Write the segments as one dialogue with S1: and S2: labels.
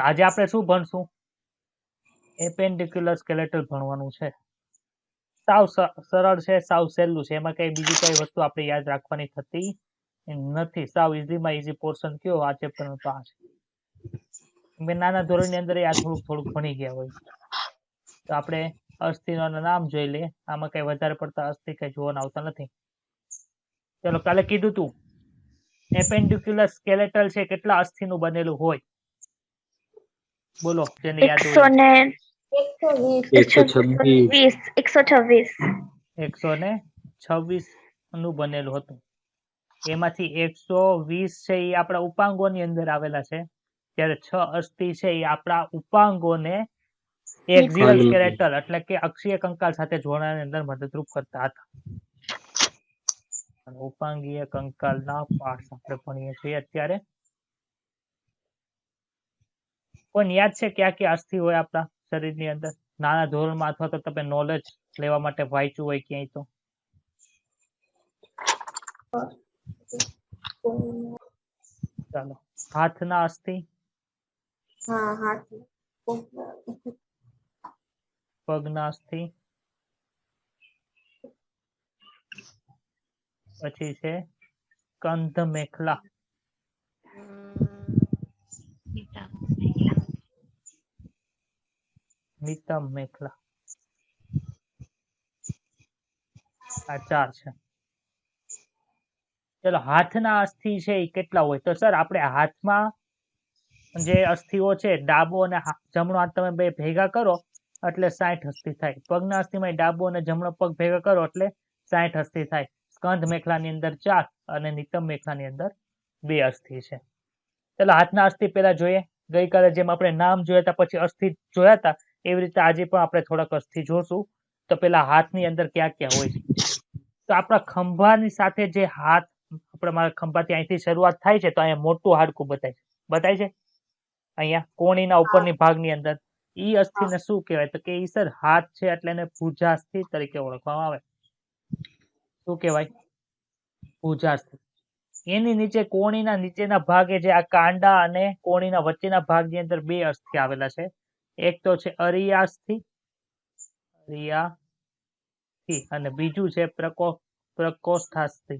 S1: તો આજે આપણે શું ભણશું? એપેન્ડિક્યુલર સ્કેલેટલ ભણવાનું છે. સાવ સરળ છે, સાવ સહેલું છે. એમાં કઈ બીજી કઈ વસ્તુ આપણે યાદ રાખવાની થતી નથી. સાવ ઇઝીમાં ઇઝી પોર્શન કયો આ ચેપ્ટરનો તો આ છે. મેં નાના ધોરણની અંદર આ થોડુંક ભણી ગયા હોય. તો આપણે અસ્થિનો નામ જોઈ લઈએ. આમાં કઈ વધારે પડતા અસ્થિ કઈ જોવાના આવતા નથી. ચલો, કાલે કીધું તું એપેન્ડિક્યુલર સ્કેલેટલ છે કેટલા અસ્થિનું બનેલું હોય? બોલો જેને યાદ હોય. 126 નું બનેલું હતું. એમાંથી 120 છે એ આપણા ઉપાંગોની અંદર આવેલા છે, જ્યારે 6 અસ્થિ છે એ આપણા ઉપાંગોને એક્ઝિયલ સ્કેલેટલ એટલે કે અક્ષીય કંકાલ સાથે જોડવાની અંદર મદદરૂપ કરતા હતા. ઉપાંગીય કંકાલના પાર્ટ્સ આપણે ભણીએ છીએ અત્યારે. કોઈને યાદ છે ક્યાં ક્યાં અસ્થિ હોય આપણા શરીરની અંદર? નાના ધોરણમાં અથવા તો તમે નોલેજ લેવા માટે વાંચ્યું હોય ક્યાંય તો? ચાલો, હાથના અસ્થિ, પગના અસ્થિ, પછી છે કંધ મેખલા, નિતંબ મેખલા. આ 4 છે. ચલો, હાથના અસ્થિ છે એ કેટલા હોય? તો સર આપણે હાથમાં જે અસ્થિઓ છે, ડાબો અને જમણો હાથ તમે બે ભેગા કરો એટલે 60 અસ્થિ થાય. પગના અસ્થિમાં ડાબો અને જમણો પગ ભેગા કરો એટલે 60 અસ્થિ થાય. સ્કંધ મેખલાની અંદર 4 અને નિતંબ મેખલાની અંદર 2 અસ્થિ છે. ચલો, હાથના અસ્થિ પેલા જોઈએ. ગઈકાલે જેમ આપણે નામ જોયા હતા પછી અસ્થિ જોયા હતા એવી રીતે આજે પણ આપણે થોડાક અસ્થિ જોશું. તો પેલા હાથની અંદર ક્યાં ક્યાં હોય છે? તો આપણા ખંભાની સાથે જે હાથ, આપણે મારા ખંભાથી અહીંથી શરૂઆત થાય છે તો અહીંયા મોટું હાડકું બતાય છે અહીંયા કોણીના ઉપરની ભાગની અંદર. ઈ અસ્થિને શું કહેવાય? તો કે ઈ સર હાથ છે એટલે એને ભુજાસ્થિ તરીકે ઓળખવામાં આવે. શું કહેવાય? ભુજાસ્થિ. એની નીચે કોણીના નીચેના ભાગે જે આ કાંડા અને કોણીના વચ્ચેના ભાગની અંદર 2 અસ્થિ આવેલા છે. એક તો છે અરિયાસ્થિ અને બીજું છે પ્રકોષ્ઠાસ્થિ.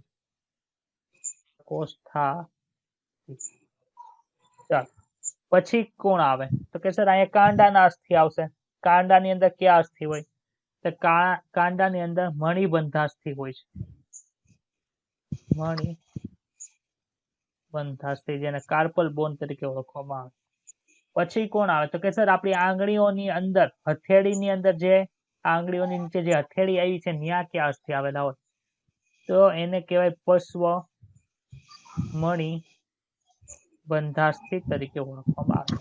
S1: ચાલો, પછી કોણ આવે? તો કે સર અહીંયા કાંડાના અસ્થિ આવશે. કાંડાની અંદર ક્યાં અસ્થિ હોય? તો કાંડાની અંદર મણિબંધાસ્થિ હોય છે. મણિબંધાસ્થિ, જેને કાર્પલ બોન તરીકે ઓળખવામાં આવે. પછી કોણ આવે? તો કે સર આપણી આંગળીઓની અંદર, હથેળીની અંદર જે આંગળીઓની નીચે જે હથેળી આવી છે ત્યાં ક્યાં અસ્થિ આવેલા હોય? તો એને કહેવાય પશ્વ મણિ બંધાસ્થિ તરીકે ઓળખવામાં આવે.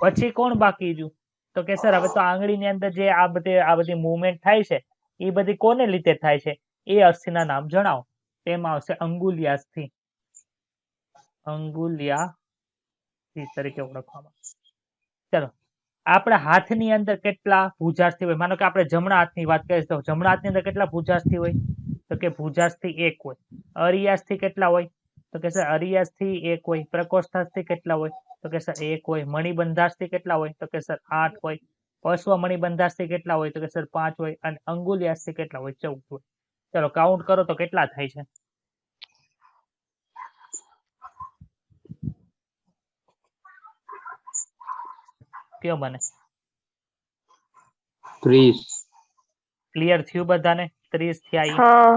S1: પછી કોણ બાકી રહ્યું? તો કે સર હવે તો આંગળીની અંદર જે આ બધી મૂવમેન્ટ થાય છે એ બધી કોને લીધે થાય છે? એ અસ્થિના નામ જણાવો. તેમાં આવશે અંગુલ્યાસ્થિ. અંગુલ્યાસ્થિ તરીકે ઓળખવામાં. ચલો, આપણા હાથની અંદર કેટલા ભુજાસ્થિ હોય? માનો કે આપણે જમણા હાથની વાત કરીએ તો જમણા હાથની અંદર કેટલા ભુજાસ્થિ હોય? તો કે ભુજાસ્થિ 1 હોય. અરિયાસ્થિ કેટલા હોય? તો કે સર અરિયાસ્થિ 1 હોય. પ્રકોષ્ઠાસ્થિ કેટલા હોય? તો કે સર 1 હોય. મણિબંધાસ્થિ કેટલા હોય? તો કે સર 8 હોય. પશ્વ મણિબંધાસ્થિ કેટલા હોય? તો કે સર 5 હોય. અને અંગુલ્યાસ્થિ કેટલા હોય? 14 હોય. ચલો, કાઉન્ટ કરો તો કેટલા થાય છે? કયો મને?
S2: 30.
S1: ક્લિયર થયું બધાને? 30 થયા.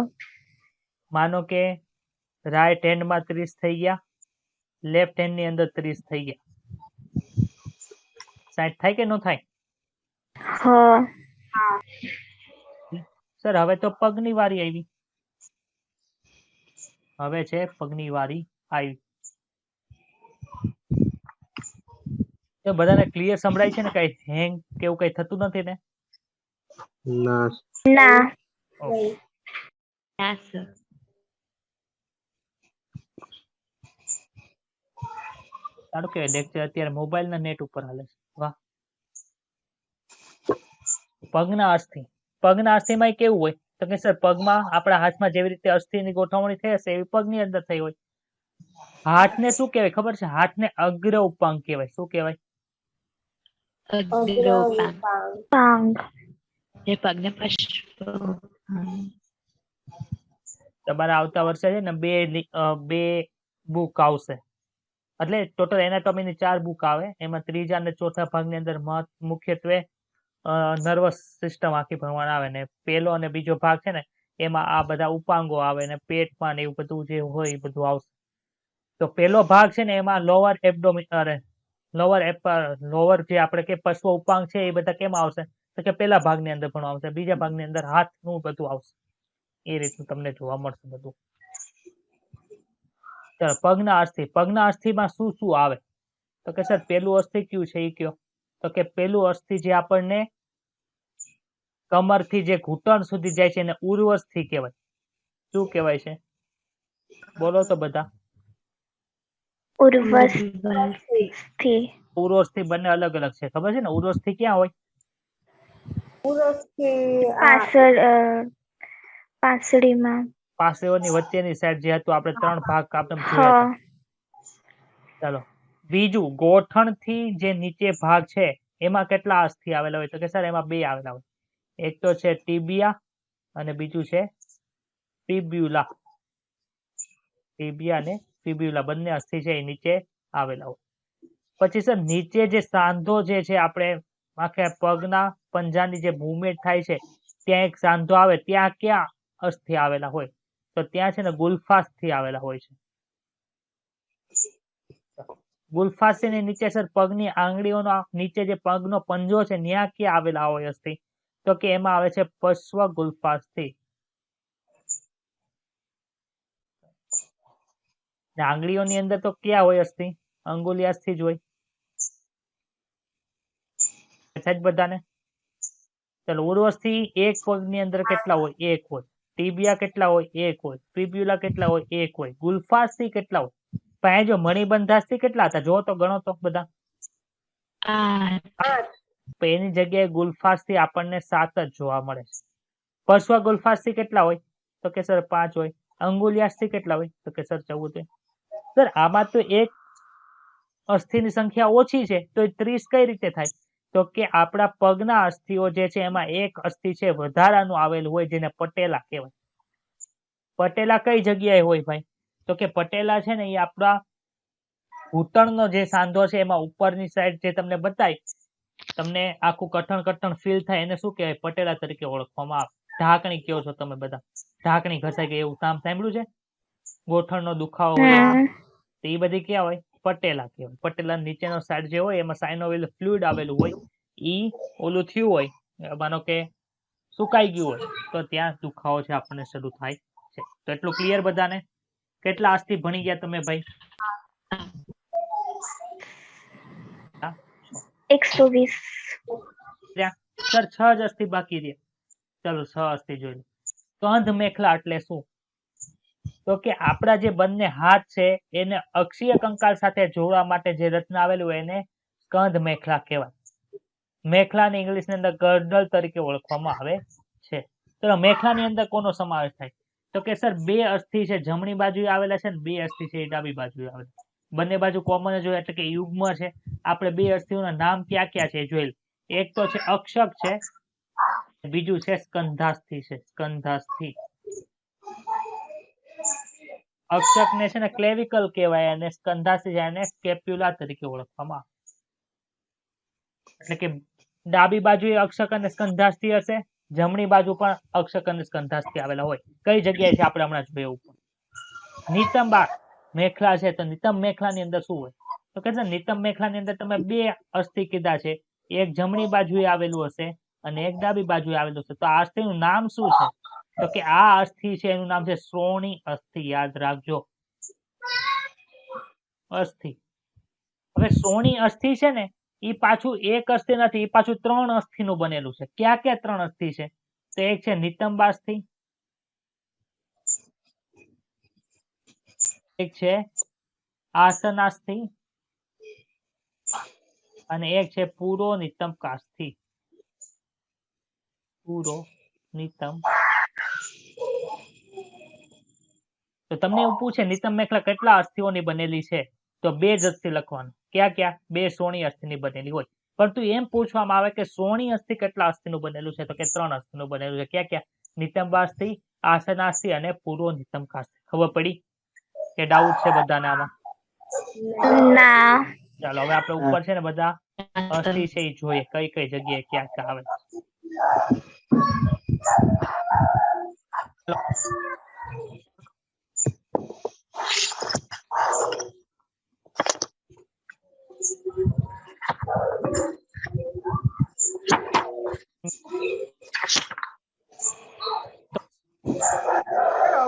S1: માનો કે રાઈટ હેન્ડમાં 30 થઈ ગયા, લેફ્ટ હેન્ડ ની અંદર 30 થઈ ગયા. 60 થાય કે ન થાય? સર હવે તો પગની વારી આવી. હવે છે પગની વારી આવી. તો બધાને ક્લિયર સંભળાય છે ને? કઈ હેંગ કેવું કઈ થતું નથી ને?
S2: ના.
S1: સારું કે લેક્ચર અત્યારે મોબાઈલ ના નેટ ઉપર હાલે છે. વાહ. પગના અસ્થિમાં કેવું હોય? તો કે સર પગમાં આપણા હાથમાં જેવી રીતે અસ્થિની ગોઠવણી થઈ હશે એવી પગની અંદર થઈ હોય. હાથને શું કહેવાય ખબર છે? હાથને અગ્ર ઉપાંગ કહેવાય. શું કહેવાય?
S3: અગ્રવિપાંગ
S4: પાંગ
S3: જે પગને પશ્વ
S1: તમારા આવતા વર્ષે છે ને બે બુક આવશે, એટલે ટોટલ એનાટોમીની 4 બુક આવે. એમાં ત્રીજા અને ચોથા ભાગની અંદર મુખ્યત્વે નર્વસ સિસ્ટમ આખી ભણવાના આવે, ને પહેલો અને બીજો ભાગ છે ને એમાં આ બધા ઉપાંગો આવે ને પેટમાં ને એવું બધું જે હોય એ બધું આવશે. તો પહેલો ભાગ છે ને એમાં લોઅર જે આપણે કે પશ્વ ઉપાંગ છે એ બધા કેમ આવશે, તો કે પહેલા ભાગની અંદર પણ આવશે, બીજા ભાગની અંદર હાથનું બધું આવશે. એ રીતનું તમને જોવા મળશે બધું. ચાલો, પગના અસ્થિમાં શું શું આવે, તો કે સર પેલું અસ્થિ કયું છે એ કયો, તો કે પેલું અસ્થિ જે આપણને કમરથી જે ઘૂંટણ સુધી જાય છે એને ઉર્વસ્થિ કહેવાય. શું કહેવાય છે, બોલો તો બધા. ઉર્વસ્થિ બંને અલગ અલગ છે, ખબર છે ને? ઉર્વસ્થિ ક્યાં હોય? પાસેઓની વચ્ચેની સાઈડ જે હતું, આપણે 3 ભાગ આપણે જોયા હતા. ચાલો, બીજું ગોઠણથી જે નીચે ભાગ છે એમાં કેટલા અસ્થિ આવેલા હોય, તો કે સર એમાં 2 આવેલા હોય. એક તો છે ટીબિયા અને બીજું છે ફિબ્યુલા. ટીબિયા અને ફિબ્યુલા બંને અસ્થિ છે એ નીચે આવેલા હોય. પછી સર નીચે જે સાંધો જે છે, આપણે આખે પગના પંજાની જે મૂવમેન્ટ થાય છે ત્યાં એક સાંધો આવે, ત્યાં ક્યાં અસ્થિ આવેલા હોય, તો ત્યાં છે ને ગુલ્ફાસ્થિ આવેલા હોય છે. ગુલ્ફાસ્થિની નીચે સર પગની આંગળીઓનો નીચે જે પગનો પંજો છે ત્યાં ક્યાં આવેલા હોય અસ્થિ, તો કે એમાં આવે છે પશ્વ ગુલ્ફાસ્થિ. આંગળીઓની અંદર તો ક્યાં હોય અસ્થિ, અંગુલિયાસ્થિ જ હોય. બધાને ચલો, ઉર્વસ્થિ એક પગની અંદર કેટલા હોય, 1 હોય. ટીબિયા કેટલા હોય, 1 હોય. ફિબ્યુલા કેટલા હોય, 1 હોય. ગુલ્ફાસ્થિ કેટલા હોય, પણ જો મણિબંધાસ્થિ કેટલા હતા, જો તો ગણો તો બધા. એની જગ્યાએ ગુલ્ફાસ્થિ આપણને 7 જ જોવા મળે છે. પશ્વ ગુલ્ફાસ્થિ કેટલા હોય, તો કે સર 5 હોય. અંગુલિયાસ્થિ કેટલા હોય, તો કે સર 14 હોય. સર આમાં તો એક અસ્થિની સંખ્યા ઓછી છે, તો 30 કઈ રીતે થાય, તો કે આપણા પગના અસ્થિઓ જે છે એમાં એક અસ્થિ છે વધારાનું આવેલું હોય, જેને પટેલા કહેવાય. પટેલા કઈ જગ્યાએ હોય ભાઈ, તો કે પટેલા છે ને એ આપણા ઘૂંટણનો જે સાંધો છે એમાં ઉપરની સાઈડ જે તમને બતાય, તમને આખું કઠણ ફીલ થાય, એને શું કહેવાય, પટેલા તરીકે ઓળખવામાં આવે. ઢાંકણી કહો છો તમે બધા, ઢાંકણી ઘસાઈ ગઈ એવું નામ સાંભળ્યું છે? ગોઠણનો દુખાવો હોય તો એ બધી ક્યાં હોય, પટેલા કહેવાય. પટેલા નીચેનો સાઈડ જે હોય એમાં સાઇનોવિયલ ફ્લુઇડ આવેલું હોય, ઈ ઓલું થયું હોય, માનો કે સુકાઈ ગયું હોય, તો ત્યાં દુખાવો છે આપણને શરૂ થાય છે. તો એટલું ક્લિયર બધાને? કેટલા અસ્થિ ભણી ગયા તમે ભાઈ?
S4: 120.
S1: સર 6 જ અસ્થિ બાકી રહ્યા. ચલો 6 અસ્થિ જોઈ લો. સ્કંધ મેખલા એટલે શું, તો કે આપણા જે બંને હાથ છે એને અક્ષીય કંકાલ સાથે જોડવા માટે જે રચના આવેલું હોય એને સ્કંધ મેખલા કહેવાય. મેખલાની ઇંગ્લિશની અંદર ગર્ડલ તરીકે ઓળખવામાં આવે છે. તો મેખલાની અંદર કોનો સમાવેશ થાય, તો કે સર 2 અસ્થિ છે જમણી બાજુએ આવેલા છે, 2 અસ્થિ છે એ ડાબી બાજુએ આવેલા. બંને બાજુ કોમન જ હોય, એટલે કે યુગ્મ છે. આપણે 2 અસ્થિઓના નામ ક્યાં ક્યાં છે જોઈ. એક તો છે અક્ષક છે, બીજું છે સ્કંધાસ્થિ છે. સ્કંધાસ્થિ અક્ષકને છે ને ક્લેવિકલ કહેવાય અને સ્કંધાસ્થિ એને સ્કેપ્યુલા તરીકે ઓળખવામાં આવે. એટલે કે ડાબી બાજુએ અક્ષક અને સ્કંધાસ્થિ હશે, જમણી બાજુ પણ અક્ષક અને સ્કંધાસ્થિ આવેલા હોય. કઈ જગ્યાએ છે આપણે હમણાં જોયું. નિતંબા મેખલા છે, તો નિતંબ મેખલાની અંદર શું હોય, તો કે નિતંબ મેખલાની અંદર તમે 2 અસ્થિ કીધા છે, એક જમણી બાજુએ આવેલું હશે અને એક ડાબી બાજુએ આવેલું હશે. તો આ અસ્થિનું નામ શું છે, તો કે આ અસ્થિ છે એનું નામ છે શ્રોણી અસ્થિ. યાદ રાખજો, અસ્થિ. હવે શ્રોણી અસ્થિ છે ને એ પાછું એક અસ્થિ નથી, એ પાછું 3 અસ્થિનું બનેલું છે. ક્યાં ક્યાં 3 અસ્થિ છે, તો એક છે નિતંબાસ્થિ, એક છે આસનાસ્થિ અને એક છે પૂરો નિતંબકાસ્થિ. પૂરો નિતંબ. તો તમને એવું પૂછે નિતંબ મેખલા કેટલા અસ્થિઓની બનેલી છે, તો 2 જ અસ્થિ લખવાનું. ક્યાં ક્યાં? 2 શ્રોણી અસ્થિની બનેલી હોય. પરંતુ એમ પૂછવામાં આવે કે સોણી અસ્થિ કેટલા અસ્થિનું બનેલું છે? તો કે 3 અસ્થિનું બનેલું છે. ક્યાં ક્યાં? નિતંબાસ્થિ, આસનાસ્થિ અને પૂર્વ નિતંબાસ્થિ. ખબર પડી કે ડાઉટ છે બધાને આમાં?
S4: ના.
S1: ચાલો હવે આપણે ઉપર છે ને બધા અસ્થિ છે એ જોઈએ કઈ કઈ જગ્યાએ ક્યાં ક્યાં આવે.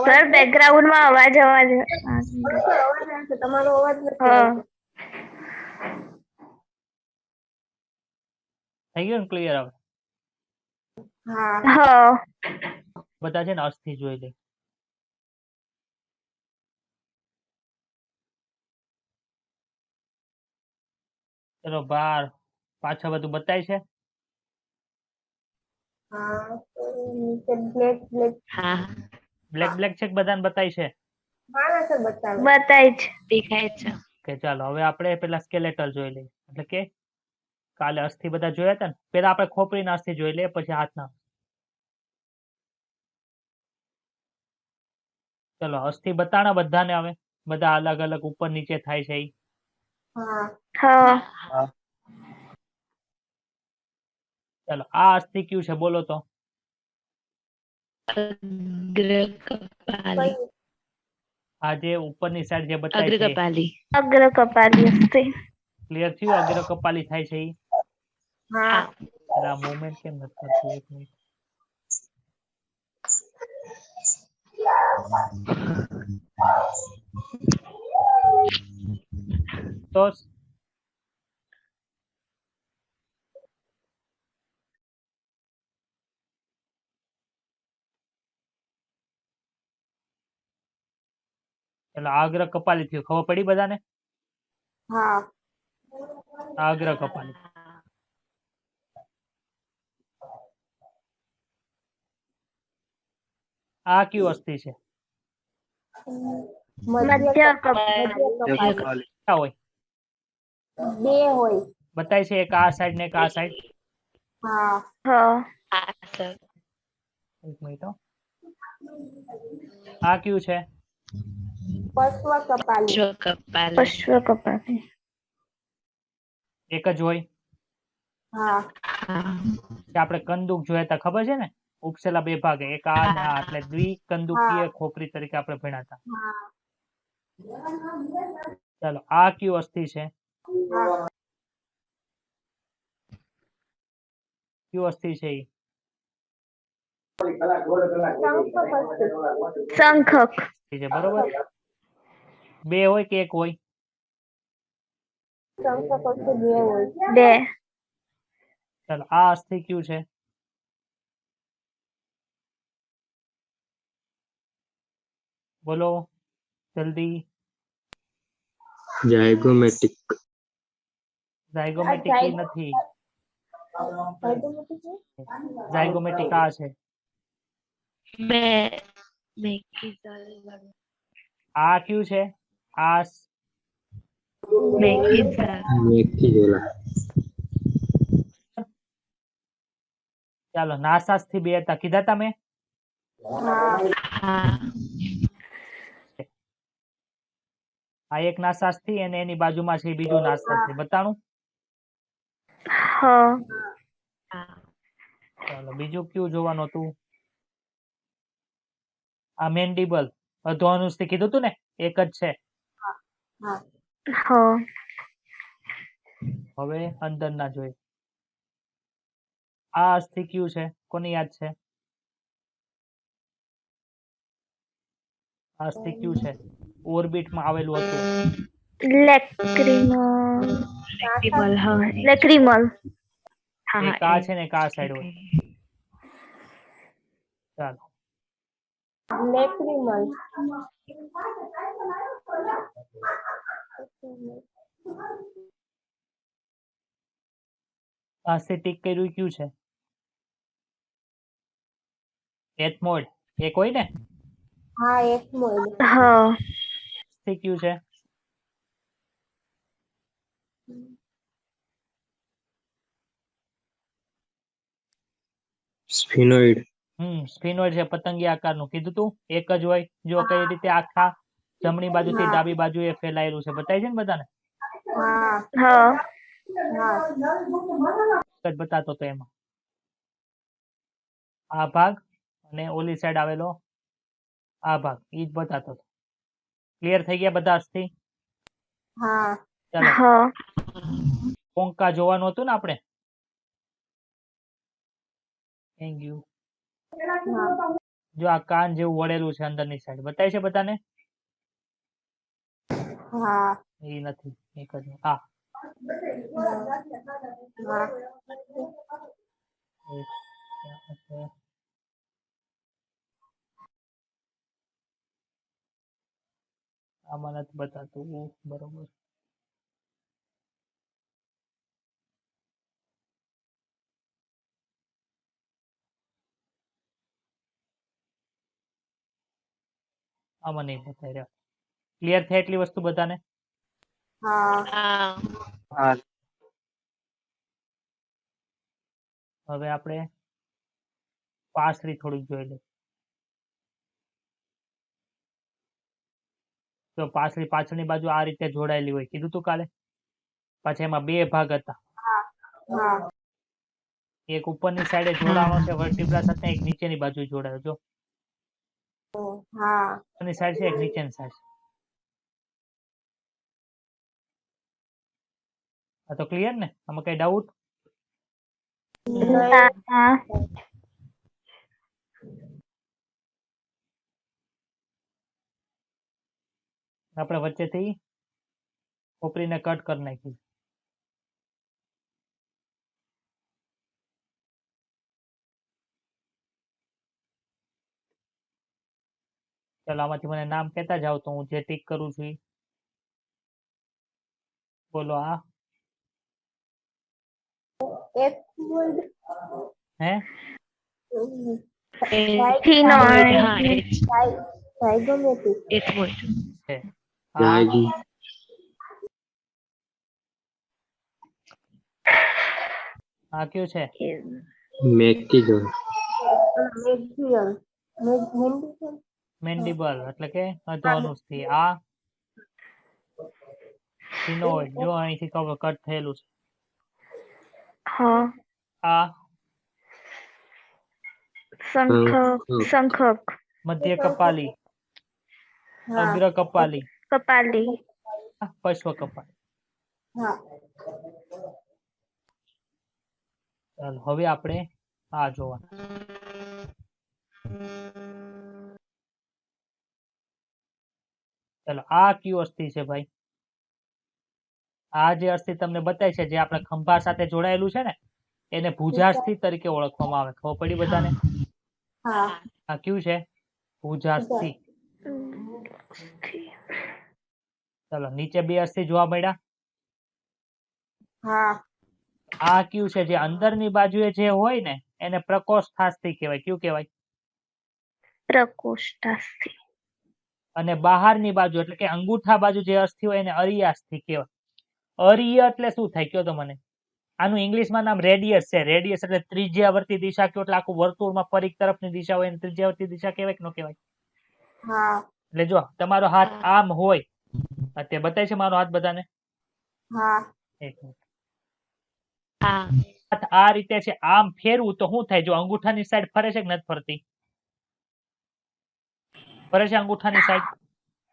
S4: સર બેકગ્રાઉન્ડ માં અવાજ
S5: તમારો અવાજ નથી
S4: હા.
S5: આવતો.
S1: થઈ ગયું ને ક્લિયર? હવે
S5: હા
S4: હા.
S1: બધા છે ને અસ્થિ જોઈ લે. ચલો બાર પાછળ બધું બતાય છે.
S5: હા તો નીચે બ્લેક બ્લેક
S3: હા
S1: બ્લેક બ્લેક છે કે બધાને બતાય છે?
S5: માણસ બતાવે.
S4: બતાય જ.
S3: દેખાય છે.
S1: કે ચાલો હવે આપણે પેલા સ્કેલેટલ જોઈ લઈએ. એટલે કે કાલે અસ્થિ બધા જોયા હતા ને, પેલા આપણે ખોપરીના અસ્થિ જોઈ લઈએ પછી હાથના. ચલો અસ્થિ બતાણા બધાને. હવે બધા અલગ અલગ ઉપર નીચે થાય છે ઈ.
S5: હા
S4: હા.
S1: ચલો આ અસ્થિ કયું છે બોલો તો?
S3: અગ્ર કપાલી.
S5: કઈ
S1: આ જે ઉપરની સાઈડ જે બતાય
S3: અગ્ર
S1: છે
S3: કપાલી.
S4: અગ્ર કપાલી અસ્થિ.
S1: ક્લિયર થયું? અગ્ર કપાલી થાય છે ઈ.
S5: હા
S1: એટલે આ મુવમેન્ટ કેમ નથી કરતું? એક મિનિટ. તો એટલે અગ્ર કપાલી થયું. ખબર પડી બધાને?
S5: હા
S1: અગ્ર કપાલી. આ કયું અસ્થિ છે?
S4: મધ્ય કપાલી.
S5: કપાલી.
S1: ક્યાં હોય?
S5: બે હોય.
S1: બતાય છે એક આ સાઈડ ને એક આ સાઈડ.
S5: હા
S4: હા.
S3: હા સર.
S1: એક મિનિટ હો. આ કયું છે?
S5: પશ્વ કપાલી.
S3: અશ્વ કપાલી.
S4: પશ્વ કપાલી.
S1: એક જ હોય?
S5: હા
S3: હા
S1: કે આપણે કંદુક જોયા હતા ખબર છે ને? ઉપસેલા બે ભાગે, એક આ ને આ, એટલે દ્વિકંદુકીય ખોપરી તરીકે આપણે ભણ્યા હતા.
S5: હા
S1: ચાલો આ કયું અસ્થિ છે?
S5: હા
S1: કયું અસ્થિ છે ઈ?
S4: શંખક.
S1: ઈ છે બરોબર. બે હોય કે એક હોય?
S5: શંખ પક્ષી બે હોય.
S4: બે.
S1: ચાલો આ અસ્થિ કયું છે? બોલો જલ્દી.
S2: ઝાયગોમેટિક.
S1: ઝાયગોમેટિક ઈ નથી. ઝાયગોમેટિક આ છે.
S3: મેં
S1: આ કયું છે? આ
S2: મેથી
S1: ચાલો નાસાસ્થિ બે હતા કીધા તમે?
S3: હા
S1: આ એક નાસાસ્થિ અને એની બાજુમાં છે બીજું નાસાસ્થિ. બતાણું?
S4: હા.
S3: હા
S1: ચાલો બીજું કયું જોવાનું હતું? આ મેન્ડિબલ અધોઅનુસ્થિ કીધું તું ને? એક જ છે.
S4: હા.
S1: હવે અંદર ના જોઈ. આ અસ્થિ કયું છે? કોને યાદ છે? આ અસ્થિ કયું છે? ઓર્બિટમાં આવેલું હતું.
S4: લેક્રિમલ.
S3: લેક્રિમલ. હા
S4: લેક્રિમલ.
S3: હા
S1: એક આ છે ને એક આ સાઈડ હોય. ચાલો
S5: લેક્રિમલ.
S1: આ ટીક કર્યું કયું છે? એથમોઇડ એક હોય ને?
S5: હા એક મોડ.
S4: હા.
S1: અસ્થિ કયું છે?
S2: સ્ફિનોઇડ.
S1: સ્ફિનોઇડ છે પતંગી આકારનું કીધું તું એક જ હોય જો કઈ રીતે આખા જમણી બાજુથી
S5: હા.
S1: ડાબી બાજુએ ફેલાયેલું છે બતાય છે ને બધાને
S5: હા
S4: હા
S5: હા
S1: એક જ બતાતો તો એમાં આ ભાગ અને ઓલી સાઈડ આવેલો આ ભાગ ઈ જ બતાતો હતો ક્લિયર થઈ ગયા બધા અસ્થિ
S5: હા
S1: ચાલો
S4: હા
S1: કોંકા જોવાનું હતું ને આપણે થેન્ક યુ જો આ કાન જેવું વળેલું છે અંદરની સાઈડ બતાય છે બધાને
S5: હા
S1: એ નથી એક જ હા
S5: હા
S1: એક ક્યાં છે? આમાં નથી બતાતું બરોબર આમાં નહીં બતાવી રહ્યા ક્લિયર થાય એટલી વસ્તુ બધાને
S5: હા
S3: હા
S1: હવે આપણે પાસળી થોડીક જોઈ લઈએ તો પાછળની પાછળની બાજુ આ રીતે જોડાયેલી હોય કીધું તું કાલે પાછા એમાં બે ભાગ હતા
S5: હા
S1: એક ઉપરની સાઈડે જોડાણો છે વર્ટિબ્રા સાથે એક નીચેની બાજુ જોડાયો જો
S5: હા
S1: ઉપરની સાઈડ છે એક નીચેની સાઈડ આ તો ક્લિયર ને આમાં કઈ ડાઉટ
S4: હા
S1: આપણે વચ્ચેથી ખોપરીને કટ કરી નાખી ચાલો આમાંથી મને નામ કહેતા જાવ તો હું જે ટીક કરું છું ઈ. બોલો આ
S5: એક મિનિટ
S1: હે
S4: ફિનોઇડ
S3: હા એ જ
S5: ઝાયગોમેટિક
S3: એ જ બોલ
S1: છે આ
S2: ઝાયગી.
S1: આ કયું છે
S2: મેક્ટિગલ.
S5: મેક્સિયન
S1: મેન્ડિબલ એટલે કે અધોઅનુસ્થિ આ ફિનોઇડ જો અહીંથી કટ થયેલું છે
S4: હા
S1: આ
S4: શંખક
S1: મધ્ય કપાલી અગ્ર કપાલી
S4: કપાલી
S1: પશ્વ કપાલી
S5: હા
S1: ચાલો હવે આપણે આ જોવા ચાલો આ કયું અસ્થિ છે ભાઈ આ જે અસ્થિ તમને બતાય છે જે આપણે ખંભા સાથે જોડાયેલું છે ને એને ભુજાસ્થિ તરીકે ઓળખવામાં આવે ખબર પડી બધાને
S5: હા
S1: આ કયું છે ભુજાસ્થિ ચાલો નીચે બે અસ્થિ જોવા મળ્યા
S5: હા
S1: આ કયું છે જે અંદરની બાજુએ જે હોય ને એને પ્રકોષ્ઠાસ્થિ કહેવાય કયું કહેવાય
S4: પ્રકોષ્ઠાસ્થિ
S1: અને બહારની બાજુ એટલે કે અંગૂઠા બાજુ જે અસ્થિ હોય એને અરિયાસ્થિ કહેવાય અરિય એટલે શું થાય કયો તો મને આનું ઇંગ્લિશમાં નામ રેડિયસ છે રેડિયસ એટલે ત્રિજ્યાવર્તી દિશા કયો એટલે આખું વર્તુળમાં પરિઘ તરફની દિશા હોય એને ત્રિજ્યાવર્તી દિશા કહેવાય કે ન કહેવાય
S5: હા
S1: એટલે જો તમારો હાથ આમ હોય અત્યારે બતાય છે મારો હાથ બધાને
S5: હા
S1: એક મિનિટ
S3: હા
S1: હાથ આ રીતે છે આમ ફેરવું તો શું થાય જો અંગૂઠાની સાઈડ ફરે છે કે નથી ફરતી ફરે છે અંગૂઠાની સાઈડ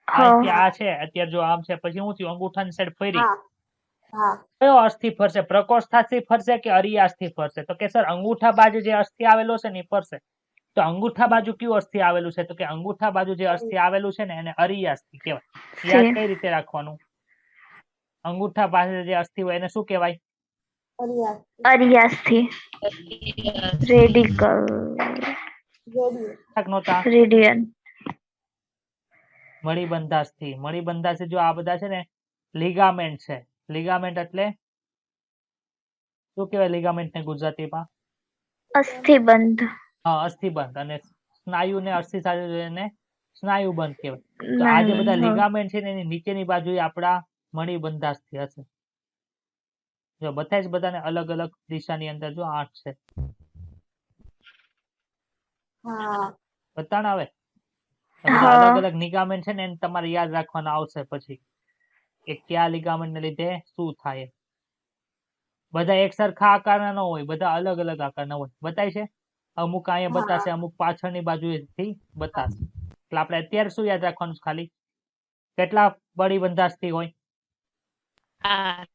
S4: હા
S1: આ છે અત્યારે જો આમ છે પછી શું થયું અંગૂઠાની સાઈડ ફરી
S5: હા હા
S1: કયો અસ્થિ ફરશે પ્રકોષ્ઠાસ્થિ ફરશે કે અરિયાસ્થિ ફરશે તો કે સર અંગૂઠા બાજુ જે અસ્થિ આવેલો છે ને એ ફરશે તો અંગૂઠા બાજુ કયું અસ્થિ આવેલું છે તો કે અંગૂઠા બાજુ જે અસ્થિ આવેલું છે ને એને અરિયાસ્થિ કહેવાય યાદ કઈ રીતે રાખવાનું અંગૂઠા પાસે જે અસ્થિ હોય એને શું કહેવાય
S4: અરિયાસ્થિ રેડિકલ
S1: નહોતા
S4: રેડિયન
S1: મણિબંધાસ્થિ મણિબંધાસ્થિ જો આ બધા છે ને લિગામેન્ટ છે લિગામેન્ટ એટલે શું કહેવાય લિગામેન્ટ ને ગુજરાતીમાં
S4: અસ્થિબંધ
S1: હા અસ્થિબંધ અને સ્નાયુ ને અસ્થિ સાથે જોઈને સ્નાયુબંધ કહેવાય તો આ જે બધા લિગામેન્ટ છે ને એની નીચેની બાજુએ આપણા મણિબંધાસ્થિ હશે જો બતાય જ બધાને અલગ અલગ દિશાની અંદર જો 8 છે
S5: હા
S1: બતાણ આવે બધા
S4: હા.
S1: અલગ અલગ લિગામેન્ટ છે ને એને તમારે યાદ રાખવાના આવશે પછી કે કયા લિગામેન્ટ ને લીધે શું થાય. બધા એક સરખા આકારના ન હોય, બધા અલગ અલગ આકારના હોય. બતાય છે અમુક અહીંયા
S5: હા.
S1: બતાશે, અમુક પાછળની બાજુએથી બતાશે. એટલે આપણે અત્યારે શું યાદ રાખવાનું છે ખાલી કેટલા બળી બંધાસ્થી હોય?
S3: 8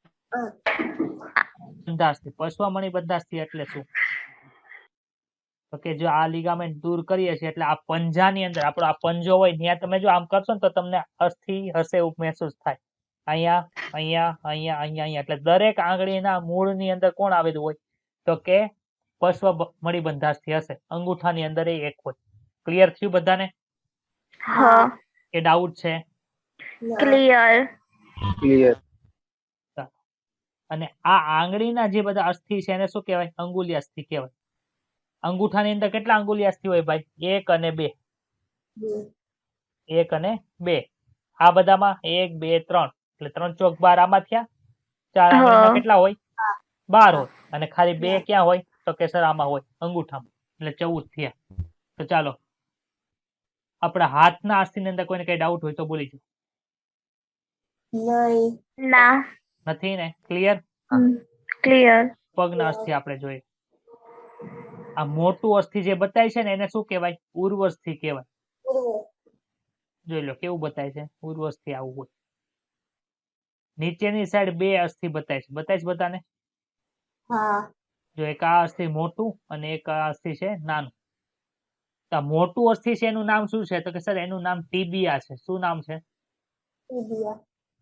S1: બંધાસ્થી. પશ્વમણી બંધાસ્થી એટલે શું? તો કે જો આ લિગામેન્ટ દૂર કરીએ છીએ એટલે આ પંજાની અંદર આપણો આ પંજો હોય ત્યાં તમે જો આમ કરશો ને તો તમને અસ્થિ હશે એવું મહેસૂસ થાય. અહીંયા અહીંયા અહીંયા અહીંયા અહીંયા એટલે દરેક આંગળીના મૂળની અંદર કોણ આવેલું હોય? તો કે પશ્વમણી બંધાસ્થી હશે. અંગૂઠાની અંદર એ એક હોય. ક્લિયર થયું બધાને
S4: હા.
S1: કે ડાઉટ છે?
S4: ક્લિયર.
S2: ક્લિયર.
S1: અને આ આંગળીના જે બધા અસ્થિ છે એને શું કહેવાય? અંગુલી અસ્થિ કહેવાય. અંગૂઠાની અંદર કેટલા અંગુલી અસ્થિ હોય ભાઈ? 1 અને 2. 1 અને 2. આ બધામાં 1 2 3 એટલે 3 ચોક 12 આમાં થયા. 4 આંગળીના કેટલા હોય? 12 હોય. અને ખાલી 2 ક્યાં હોય? તો કે સર આમાં હોય અંગૂઠામાં, એટલે 14 થયા. તો ચાલો આપણા હાથના અસ્થિની અંદર કોઈને કઈ ડાઉટ હોય તો બોલી જાઓ.
S5: નહીં
S4: ના.
S1: નથી ને? ક્લિયર?
S4: ક્લિયર.
S1: પગના અસ્થિ આપણે જોઈએ. આ મોટું અસ્થિ જે બતાય છે ને એને શું કહેવાય? ઉર્વસ્થિ કહેવાય. જોઈ લો કેવું બતાય છે. ઉર્વસ્થિ આવું હોય. નીચેની સાઈડ 2 અસ્થિ બતાય છે. બતાય છે બધાને?
S5: હા
S1: જો એક આ અસ્થિ મોટું અને એક આ અસ્થિ છે નાનું. તો આ મોટું અસ્થિ છે એનું નામ શું છે? તો કે સર એનું નામ ટીબિયા છે. શું નામ છે?
S5: ટીબિયા.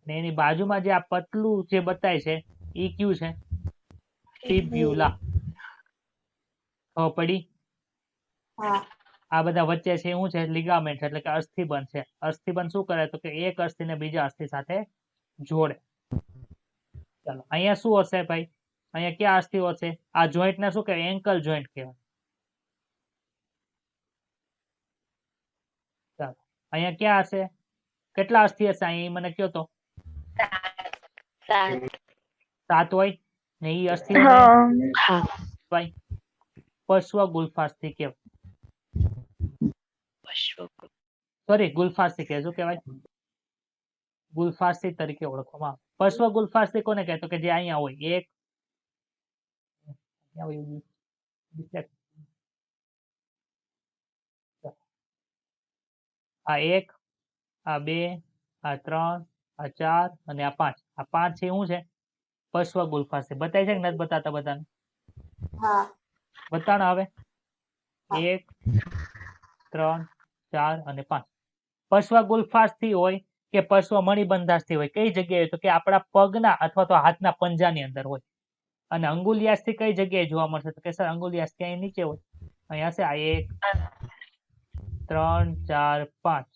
S1: ને એની બાજુમાં જે આ પતલું જે બતાય છે ઈ કયું છે? ટીબ્યુલા. ખબર પડી?
S5: હા
S1: આ બધા વચ્ચે છે શું છે? લિગામેન્ટ એટલે કે અસ્થિબંધ છે. અસ્થિબંધ શું કરે? તો કે એક અસ્થિને બીજા અસ્થિ સાથે જોડે. ચાલો અહીંયા શું હશે ભાઈ? અહીંયા ક્યાં અસ્થિ હશે? આ જોઈન્ટ ને શું કહેવાય? એન્કલ જોઈન્ટ કહેવાય. ચાલો અહીંયા ક્યાં હશે? કેટલા અસ્થિ હશે અહીંયા મને કયો તો?
S3: 7
S1: 7 હોય ને ઈ અસ્થિ
S4: હા.
S1: ભાઈ પશ્વ ગુલ્ફાસ્થિ કહેવાય. સોરી ગુલ્ફાસ્થિ કહેવાય. શું કહેવાય? ગુલ્ફાસ્થિ તરીકે ઓળખવામાં આવે. પશ્વ ગુલ્ફાસ્થિ કોને કહે? તો કે જે અહીંયા હોય એક આ 1 આ 2 આ 3 આ 4 અને આ 5. આ 5 છે શું છે? પશ્વ ગુલ્ફાસ્થિ. બતાય છે કે નથી બતાતા બધાને?
S5: હા
S1: બતાના હવે
S5: હા.
S1: 1 3 4 અને 5. પશ્વ ગુલ્ફાસ્થિ હોય કે પશ્વ મણિબંધાસ્થિ હોય કઈ જગ્યાએ? તો કે આપણા પગના અથવા તો હાથના પંજાની અંદર હોય. અને અંગુલિયાસ્થિ કઈ જગ્યાએ જોવા મળશે? તો કે સર અંગુલિયાસ્થિ અહીં નીચે હોય. અહીંયા છે આ 1 3 4 5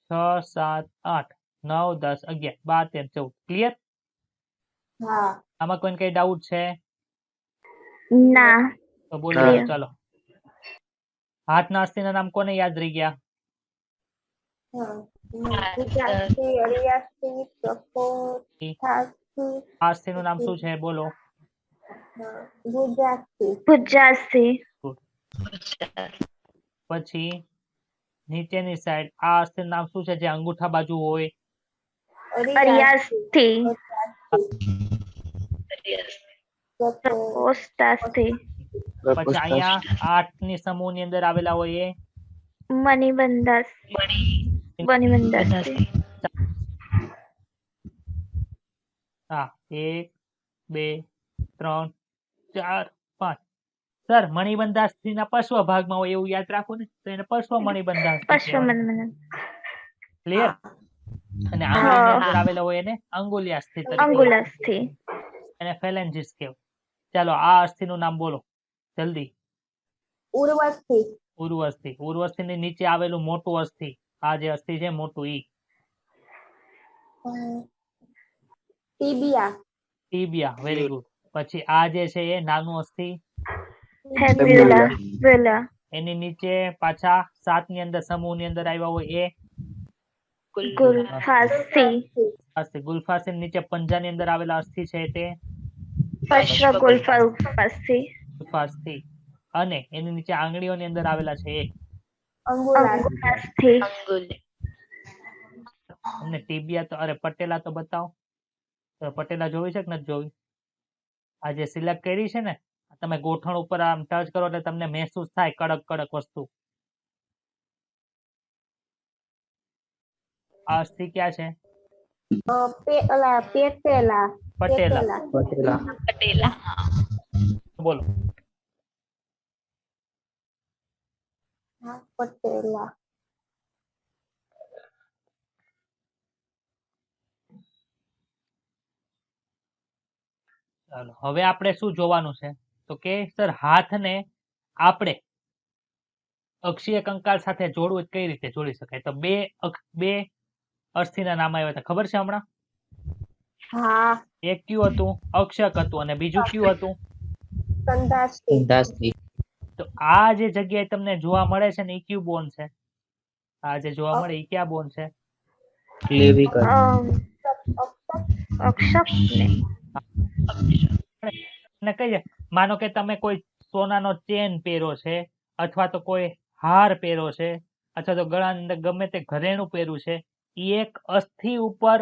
S1: 6 7 8 9 10 11 12 13 14. ક્લિયર?
S5: હા
S1: આમાં કોઈને કઈ ડાઉટ છે?
S4: ના.
S1: તો બોલી
S4: Clear.
S1: દો ચાલો. હાથના અસ્થિના નામ કોને યાદ રહી ગયા?
S5: ગુજરાતી અરિયાસી પ્રકોષ્ઠાસી
S1: આ અસ્થિનું નામ શું છે? બોલો.
S5: ગુજરાતી
S4: ભુજાસી.
S1: પછી નીચેની સાઈડ આ અસ્થિનું નામ શું છે જે અંગૂઠા બાજુ હોય?
S4: અરિયાસથી.
S5: પ્રકોષ્ઠાસી
S4: પ્રકોષ્ઠાસી.
S1: પછી અહીંયા 8 ની સમૂહની અંદર આવેલા હોય એ
S4: મણિબંધાસ. મણિબંધાસી.
S1: હા 1 2 3 4 5. સર મણિબંધાસ્થિના પશ્વ ભાગમાં હોય એવું યાદ રાખો ને તો એને પશ્વ મણિબંધાસ્થિ કહેવાય.
S4: પશ્વમન.
S1: ક્લિયર? અને આંગળીની અંદર આવેલા હોય એને અંગુલિયાસ્થિ તરીકે
S4: અંગુલાસથી.
S1: એને ફેલેન્જીસ કહેવાય. ચાલો આ અસ્થિનું નામ બોલો જલ્દી.
S5: ઉર્વશી
S1: ઉર્વસ્થિ. ઉર્વસ્થિની નીચે આવેલું મોટું અસ્થિ આ જે અસ્થિ છે મોટું ઈ
S5: ટીબિયા
S1: ટીબિયા. Very good. પછી આ જે છે એ નાનું અસ્થિ
S4: ફેબ્યુલા. વેલા.
S1: એની નીચે પાછા 7 ની અંદર સમૂહની અંદર આવ્યા હોય એ
S4: ગુલ્ફાસી.
S1: અસ્થિ. ગુલ્ફાસ્થિની નીચે પંજાની અંદર આવેલા અસ્થિ છે તે
S4: પશ્વ ગુલ્ફાસી.
S1: ગુલ્ફાસ્થિ. અને એની નીચે આંગળીઓની અંદર આવેલા છે એ
S5: અંગુલાસ્થિ.
S4: અંગુલાસ્થિ.
S3: અંગુલ.
S1: અમને ટીબિયા તો અરે પટેલા તો બતાવો. તો પટેલા જોવી છે કે નથી જોવી? આ જે સિલેક્ટ કરી છે ને, તમે ગોઠણ ઉપર આમ ટચ કરો એટલે તમને મહેસૂસ થાય કડક કડક વસ્તુ. આ અસ્થિ ક્યાં છે?
S5: ઓલા પેટેલા.
S1: પટેલા.
S2: પટેલા.
S3: પટેલા. હા.
S1: બોલો.
S5: હા, પટેલા.
S1: ચાલો હવે આપણે શું જોવાનું છે? તો કે સર હાથને આપણે અક્ષીય કંકાલ સાથે જોડવું કઈ રીતે જોડી શકાય? તો બે અસ્થિના નામ આવ્યા હતા, ખબર છે હમણાં?
S5: હા,
S1: એક કયું હતું? અક્ષક હતું. અને બીજું કયું હતું?
S5: સંધાષ્ટિ.
S2: દાસી.
S1: તો આ જે જગ્યાએ તમને જોવા મળે છે ને એ કયું બોન છે? આ જે જોવા મળે એ ક્યાં બોન છે?
S2: ક્લેવિકલ.
S4: અક્ષક ને.
S1: ને કહીએ માનો કે તમે કોઈ સોનાનો ચેન પહેરો છે, અથવા તો કોઈ હાર પહેરો છે, અથવા તો ગળાની અંદર ગમે તે ઘરેણું પહેર્યું છે, એ એક અસ્થિ ઉપર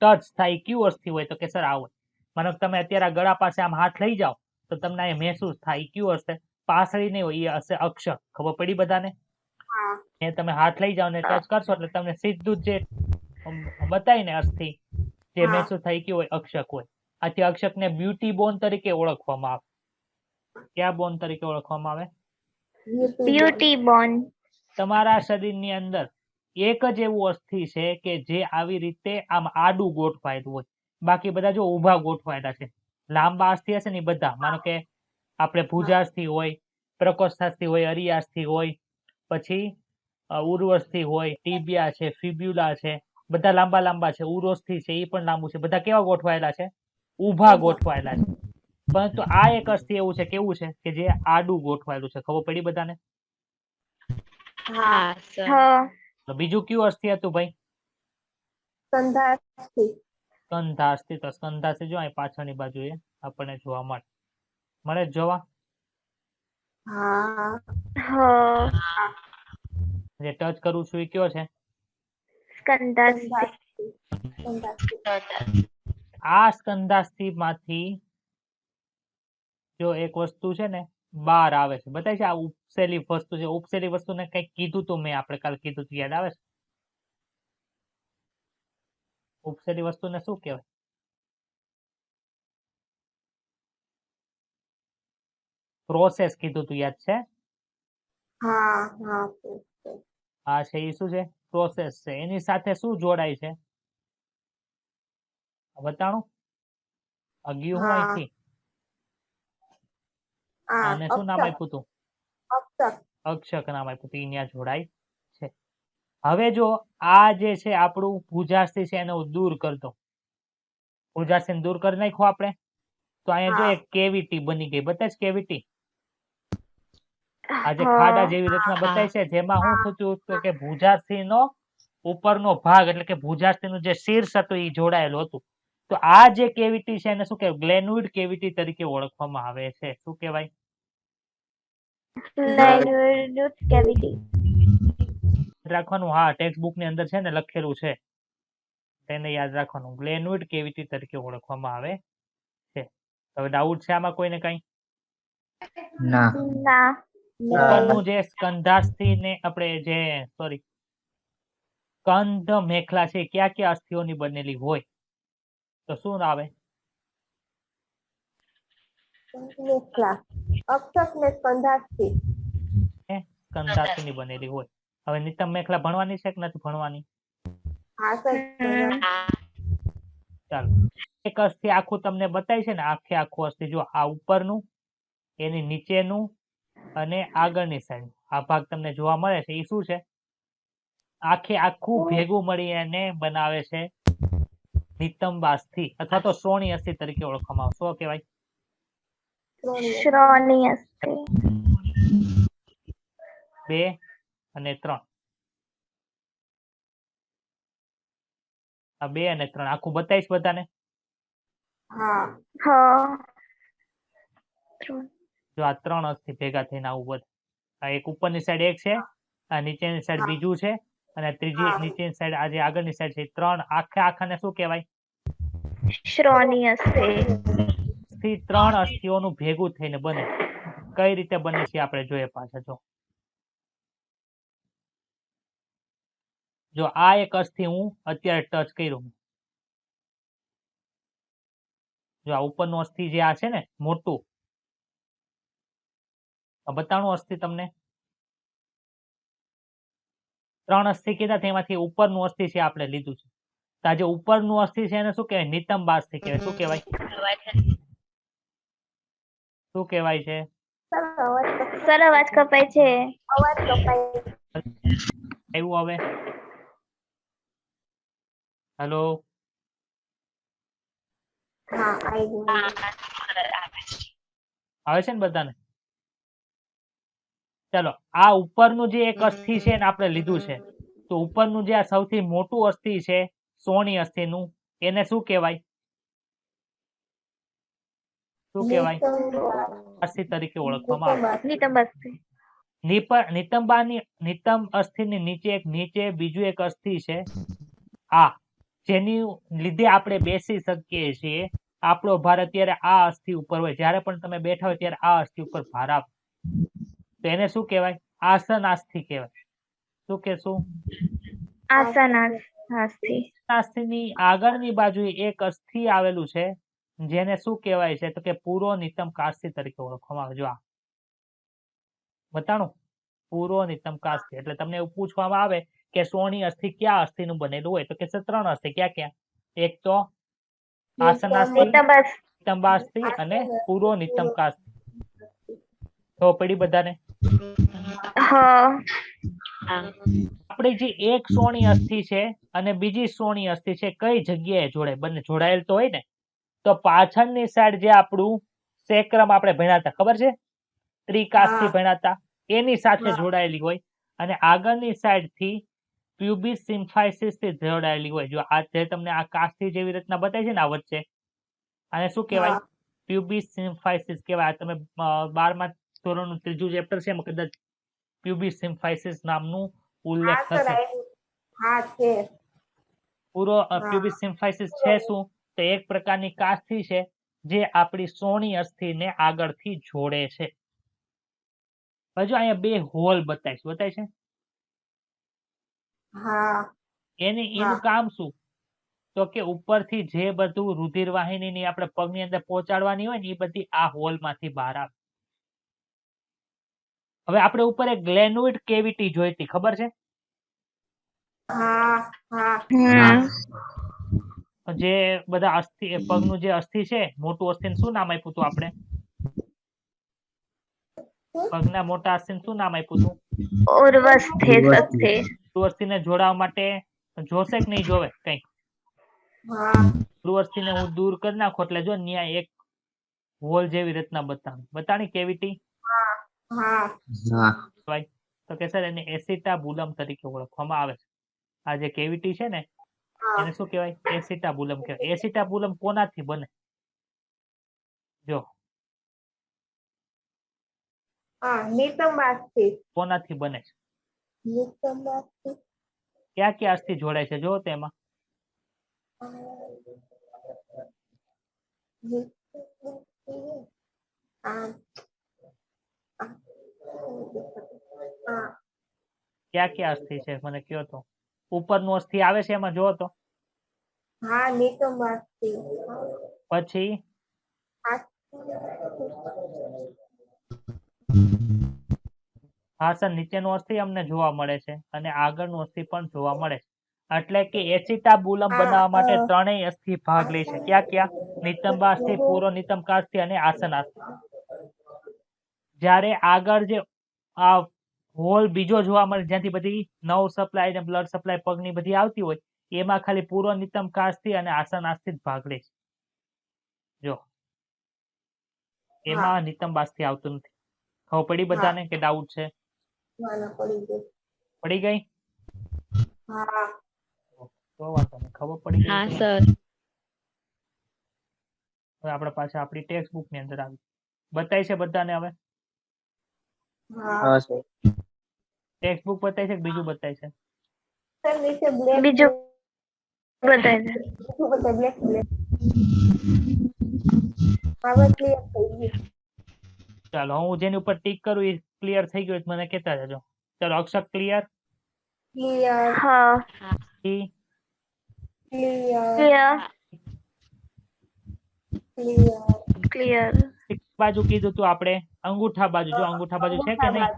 S1: ટચ થાય, કયું અસ્થિ હોય? તો કે સર આ હોય. માનો કે તમે અત્યારે આ ગળા પાસે આમ હાથ લઈ જાઓ તો તમને અહીંયા મહેસૂસ થાય, એ કયું હશે? પાસળી નહીં હોય, એ હશે અક્ષક. ખબર પડી બધાને?
S5: હા,
S1: એ તમે હાથ લઈ જાઓ ને ટચ કરશો એટલે તમને સીધું જ જે બતાય ને અસ્થિ જે
S5: હા.
S1: મહેસૂસ થાય, કયું હોય? અક્ષક હોય. આથી અક્ષકને બ્યુટી બોન તરીકે ઓળખવામાં આવે. કયા બોન તરીકે ઓળખવામાં આવે?
S4: બ્યુટી બોન.
S1: તમારા શરીરની અંદર એક જ એવું અસ્થિ છે કે જે આવી રીતે આમ આડું ગોઠવાયેલું હોય. બાકી બધા જો ઊભા ગોઠવાયેલા છે. લાંબા અસ્થિ હશે ને ઈ બધા, માનો કે આપણે ભુજાસ્થિ હોય, પ્રકોષ્ઠાસ્થિ હોય, અરિયાસ્થિ હોય, પછી ઉર્વસ્થિ હોય, ટીબિયા છે, ફિબ્યુલા છે, બધા લાંબા લાંબા છે. ઉરોસ્થિ છે, એ પણ લાંબુ છે. બધા કેવા ગોઠવાયેલા છે? ઊભા ગોઠવાયેલા છે. પરંતુ આ એક અસ્થિ એવું છે, કેવું છે કે જે આડું ગોઠવાયેલું છે. ખબર પડી બધાને?
S5: હા,
S3: હા સર.
S4: હા.
S1: તો બીજું કયું અસ્થિ હતું ભાઈ?
S5: સંધાષ્ટિ.
S1: સ્કંધાસ્થિ. તો સ્કંધાસ્થિ જો અહીં પાછળની બાજુએ આપણને જોવા મળે. મળે જ જોવા?
S5: હા,
S4: હા.
S1: જે ટચ કરું છું એ કયો છે?
S4: સ્કંદાસ્થિ.
S5: સંધાષ્ટિ.
S1: આ સ્કંધાસ્થિ માંથી જો એક વસ્તુ છે ને બહાર આવે છે, બતાય છે. આ ઉપસેલી વસ્તુ છે. ઉપસેલી વસ્તુને કઈક કીધું તું મેં, આપણે કાલ કીધું તું, યાદ આવે છે? ઉપસેલી વસ્તુને શું કહેવાય? પ્રોસેસ કીધું તું, યાદ છે?
S5: હા, હા.
S1: આ છે એ શું છે? પ્રોસેસ છે. એની સાથે શું જોડાય છે? બતાણું આ ગયું હું
S5: હા.
S1: અહીંથી. આને શું નામ આપ્યું તું?
S5: અક્ષક.
S1: અક્ષક નામ આપ્યું તું. અહીંયા જોડાય છે. હવે જો આ જે છે આપણું ભુજાસ્થિ છે એને હું દૂર કરતો, ભુજાસ્થિને દૂર કરી નાખ્યો આપણે, તો અહીંયા જો
S5: હા.
S1: એક કેવિટી બની ગઈ. બતાય કેવિટી? આ જે
S4: હા.
S1: ખાડા જેવી રચના બતાય છે, જેમાં શું થતું હતું કે ભુજાસ્થિનો ઉપરનો ભાગ એટલે કે ભુજાસ્થિનું જે શીર્ષ હતું એ જોડાયેલું હતું. તો આ જે કેવિટી છે એને શું કહેવાય? ગ્લેનોઇડ કેવિટી તરીકે ઓળખવામાં આવે છે. શું કહેવાય?
S4: ગ્લેનોઇડ કેવિટી.
S1: રાખવાનું. હા, ટેક્સ્ટ બુક ની અંદર છે ને લખેલું છે, તેને યાદ રાખવાનું. ગ્લેનોઇડ કેવિટી તરીકે ઓળખવામાં આવે છે. હવે ડાઉટ છે આમાં કોઈને કઈ?
S2: ના.
S4: ના.
S1: ઉપરનું જે સ્કંધાસ્થિ ને આપણે જે સોરી સ્કંદ મેખલા છે, ક્યાં ક્યાં અસ્થિઓની બનેલી હોય? તો શું આવે?
S5: મેખલા. અક્ષક ને સ્કંધાષ્ટિ.
S1: સ્કંધાસ્થિની બનેલી હોય. હવે નિતમ મેખલા ભણવાની છે કે નથી ભણવાની?
S5: હા, સર.
S1: ચાલો, એક અસ્થિ આખું તમને બતાય છે ને, આખે આખું અસ્થિ જો આ ઉપરનું, એની નીચેનું અને આગળની સાઈડ આ ભાગ તમને જોવા મળે છે. એ શું છે? આખે આખું ભેગું મળી અને બનાવે છે નિતંબાસ્થિ અથવા તો શ્રોણી અસ્થિ તરીકે ઓળખવામાં આવે. શું કહેવાય?
S4: શ્રોણી અસ્થિ.
S1: 2 અને 3. આ 2 અને 3 આખું બતાવીશ બધાને.
S5: હા.
S4: હા.
S1: જો આ 3 અસ્થિ ભેગા થઈને આવું બધું. આ એક ઉપરની સાઈડ એક છે, આ નીચેની સાઈડ બીજું છે, અને ત્રીજી નીચેની સાઈડ આ જે આગળની સાઈડ છે, 3 આખાને શું કહેવાય?
S4: શ્રોણી અસ્થિ.
S1: અસ્થિ 3 અસ્થિઓનું ભેગું થઈને બને. કઈ રીતે બને છે આપણે જોઈએ પાછા. જો આ એક અસ્થિ હું અત્યારે ટચ કર્યું, જો આ ઉપરનું અસ્થિ જે આ છે ને મોટું, બતાવવાનું અસ્થિ તમને 3 અસ્થિ કીધા તેમાંથી ઉપરનું અસ્થિ છે આપણે લીધું છે. તો આ જે ઉપરનું અસ્થિ છે એને શું કહેવાય? નિતંબ અસ્થિ કહેવાય. શું કહેવાય? શું કહેવાય છે?
S4: સર અવાજ કપાય છે.
S5: અવાજ કપાય.
S1: આવ્યું હવે? હેલો,
S5: હા આવ્યું.
S1: આવે છે ને બધાને? ચાલો, આ ઉપરનું જે એક અસ્થિ છે ને આપણે લીધું છે, તો ઉપરનું જે આ સૌથી મોટું અસ્થિ છે સોની અસ્થિનું, એને શું કહેવાય? શું કહેવાય? અસ્થિ તરીકે ઓળખવામાં આવે.
S4: નિતંબ અસ્થિ.
S1: નિતંબ અસ્થિની નીચે બીજું એક અસ્થિ છે, આ જેની લીધે આપણે બેસી શકીએ છીએ. આપણો ભાર અત્યારે આ અસ્થિ ઉપર હોય. જ્યારે પણ તમે બેઠા હોય ત્યારે આ અસ્થિ ઉપર ભાર આપો, તો એને શું કહેવાય? આસન અસ્થિ કહેવાય. શું કહેશું?
S4: આસન અસ્થિ.
S1: અસ્થિની આગળની બાજુએ એક અસ્થિ આવેલું છે, જેને શું કહેવાય છે? તો કે પૂર્વ નિતંબ કાસ્થી તરીકે ઓળખવામાં આવે. જો આ બતાણું, પૂર્વ નિતંબ કાસ્થી. એટલે તમને એવું પૂછવામાં આવે કે સોની અસ્થિ ક્યાં અસ્થિનું બનેલું હોય, તો કે 3 અસ્થિ. ક્યાં? એક તો આસન અસ્થિ, નિતંબ અસ્થિ અને પૂર્વ નિતંબ કાસ્થી. તો પડી બધાને? આપણે જે એક સોની અસ્થિ છે અને બીજી સોની અસ્થિ છે, કઈ જગ્યાએ જોડાય? બંને જોડાયેલ તો હોય ને. તો પાછળની સાઈડ જે આપણું સેક્રમ આપણે ભણ્યા હતા, ખબર છે? ત્રિકાસ્થી ભણ્યા હતા, એની સાથે જોડાયેલી હોય, અને આગળની સાઈડ થી પ્યુબિસ સિમ્ફાઇસિસ થી જોડાયેલી હોય. જો આ જે તમને આ કાસ્થી જેવી રીતના બતાવી છે ને આ વચ્ચે, આને શું કહેવાય? પ્યુબિસ સિમ્ફાઇસિસ કહેવાય. તમે 12મા ધોરણનું 3જું ચેપ્ટર છે એમાં કદાચ પ્યુબિસ સિમ્ફાઇસિસ નામનું ઉલ્લેખ થશે.
S5: હા છે.
S1: પૂરો પ્યુબિસ સિમ્ફાઇસિસ છે શું? તો એક પ્રકારની કાસ્થી છે જે આપણી સોની અસ્થિને આગળથી જોડે છે. હજુ અહીંયા 2 હોલ બતાય છે. એનું કામ શું? તો કે ઉપરથી જે બધું રુધિર વાહિની આપણે પગની અંદર પહોંચાડવાની હોય ને એ બધી આ હોલ માંથી બહાર આવે. હવે આપણે ઉપર એક ગ્લેનોઇડ કેવિટી જોઈતી, ખબર છે? જે બધા અસ્થિ પગનું જે અસ્થિ છે, મોટું અસ્થિને શું નામ આપ્યું હતું આપણે? પગના મોટા અસ્થિને શું નામ આપ્યું હતું? ઉર્વસ્થિને જોડાવા માટે જોશે કે નહીં જોવે કઈ? ઉર્વસ્થિને હું દૂર કરી નાખું એટલે જો ન્યા એક હોલ જેવી રીતના બતાણી કેવિટી. તો કે સર એને એસિટાબુલમ તરીકે ઓળખવામાં આવે છે. આ જે કેવિટી છે ને એને શું કહેવાય? એસિટાબુલમ કહેવાય. એસિટાબુલમ કોનાથી બને? જો કોનાથી બને છે? ક્યાં અસ્થિ જોડાય છે જો તેમાં? ક્યાં અસ્થિ છે મને કયો તો? ઉપરનું અસ્થિ આવે છે એમાં જો તો. પછી હા સર, નીચેનું અસ્થિ અમને જોવા મળે છે અને આગળનું અસ્થિ પણ જોવા મળે છે. એટલે કે એસિટાબુલમ બનાવવા માટે ત્રણેય અસ્થિ ભાગ લે છે. ક્યાં? નિતંબાસ્થિ, પૂર્વ નિતંબ કાસ્થી અને આસનાસ્થિ. જ્યારે આગળ જે આ હોલ બીજો જોવા મળે જ્યાંથી બધી નવ સપ્લાય ને બ્લડ સપ્લાય પગની બધી આવતી હોય, એમાં ખાલી પૂર્વ નિતંબ કાસ્થી અને આસનાસ્થિ જ ભાગ લે છે. જો એમાં નિતંબાસ્થિ આવતું નથી. ખબર પડી બધાને કે ડાઉટ છે? પડી ગઈ? તો વાંધો નહીં, ખબર પડી ગઈ.
S3: હા સર.
S1: હવે આપણે પાછા આપણી ટેક્સ્ટ બુક ની અંદર આવી બતાય છે બધાને હવે.
S5: હા
S2: હા સર.
S1: ટેક્સ્ટ બુક બતાવી છે કે બીજું બતાવી છે?
S5: સર નીચે બ્લેક
S4: બીજું બતાવી દે.
S5: બીજું બધા બ્લેક બ્લેક હવે ક્લિયર થઈ ગયું.
S1: ચાલો હું જેની ઉપર ટીક કરું એ ક્લિયર થઈ ગયું હોય તો મને કહેતા જજો. ચાલો અક્ષર ક્લિયર.
S5: ક્લિયર
S4: હા
S1: ઈ
S5: ક્લિયર
S4: ક્લિયર
S5: ક્લિયર
S4: ક્લિયર.
S1: બાજુ કીધું તું આપણે અંગૂઠા બાજુ. જો અંગૂઠા બાજુ છે કે નહીં?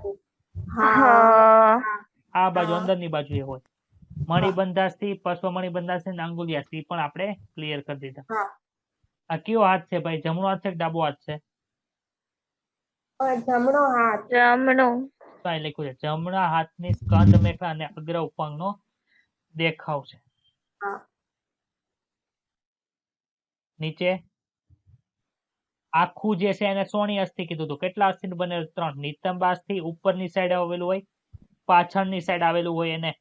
S5: હા
S4: હા
S1: આ બાજુ
S5: હા.
S1: અંદરની બાજુ એ હોય. મણિબંધાસ્થી, પશ્વ મણિબંધાસ્થી અને અંગુલિયાસ્થી પણ આપણે ક્લિયર કરી દીધા.
S5: હા
S1: આ કયો હાથ છે ભાઈ? જમણો હાથ છે કે ડાબો હાથ છે?
S5: જમણો હાથ
S4: જમણું.
S1: કાંઈ લખ્યું છે જમણા હાથની સ્કંદ મેખલા અને અગ્ર ઉપાંગનો દેખાવ છે.
S5: હા
S1: નીચે આખું જે છે એને સોની અસ્થિ કીધું હતું. કેટલા અસ્થિ બને? 3. નિતંબ અસ્થિ ઉપરની સાઈડ આવેલું હોય, પાછળની સાઈડ આવેલું હોય એને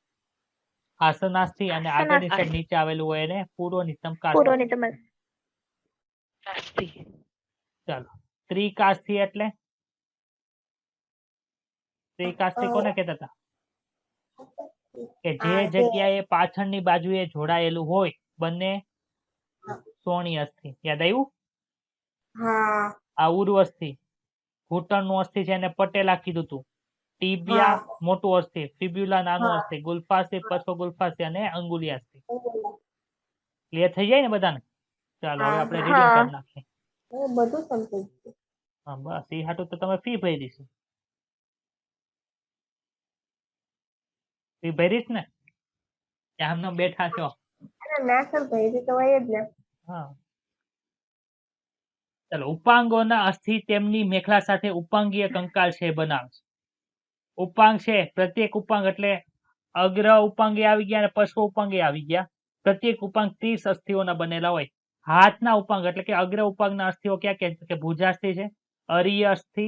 S1: આસનાસ્થિ અને આગળની સાઈડ નીચે આવેલું હોય એને પૂર્વ નિતંબ કાષ્ઠ.
S4: પૂર્વની તમારે
S1: ચાલો ત્રિકાસ્થિ એટલે ત્રિકાસ્થિ કોને કહેતા હતા? કે જે જગ્યાએ પાછળની બાજુએ જોડાયેલું હોય બંને સોની અસ્થિ. યાદ આવ્યું?
S5: હા
S1: આ ઉર્વસ્થિ ઘૂંટણનું અસ્થિ છે એને પટેલા કીધું તું. ટીબિયા મોટું અસ્થિ, ફિબ્યુલા નાનું
S5: હા.
S1: અસ્થિ, ગુલ્ફાસ્થિ, પશ્વ ગુલ્ફાસ્થિ અને અંગુલિયાસ્થિ. ક્લિયર થઈ જાય ને બધાને? ચાલો હવે આપણે રીડિંગ
S4: હા.
S1: કરી નાખીએ.
S5: બધું સમજાઈ ગયું.
S1: હા બસ એ હાટું તો તમે ફી ભરી છે. ફી ભરીશ ને? કે આમને બેઠા છો?
S5: ના સર ભાઈ તો હોય જ ને.
S1: હા ચાલો ઉપાંગોના અસ્થિ તેમની મેખલા સાથે ઉપાંગીય કંકાલ છે બનાવે છે. ઉપાંગ છે પ્રત્યેક ઉપાંગ એટલે અગ્ર ઉપાંગે આવી ગયા અને પશ્વ ઉપાંગે આવી ગયા. પ્રત્યેક ઉપાંગ 30 અસ્થિઓના બનેલા હોય. હાથના ઉપાંગ એટલે કે અગ્ર ઉપાંગના અસ્થિઓ ક્યાં ક્યાં કે ભુજાસ્થિ છે, અરીય અસ્થિ,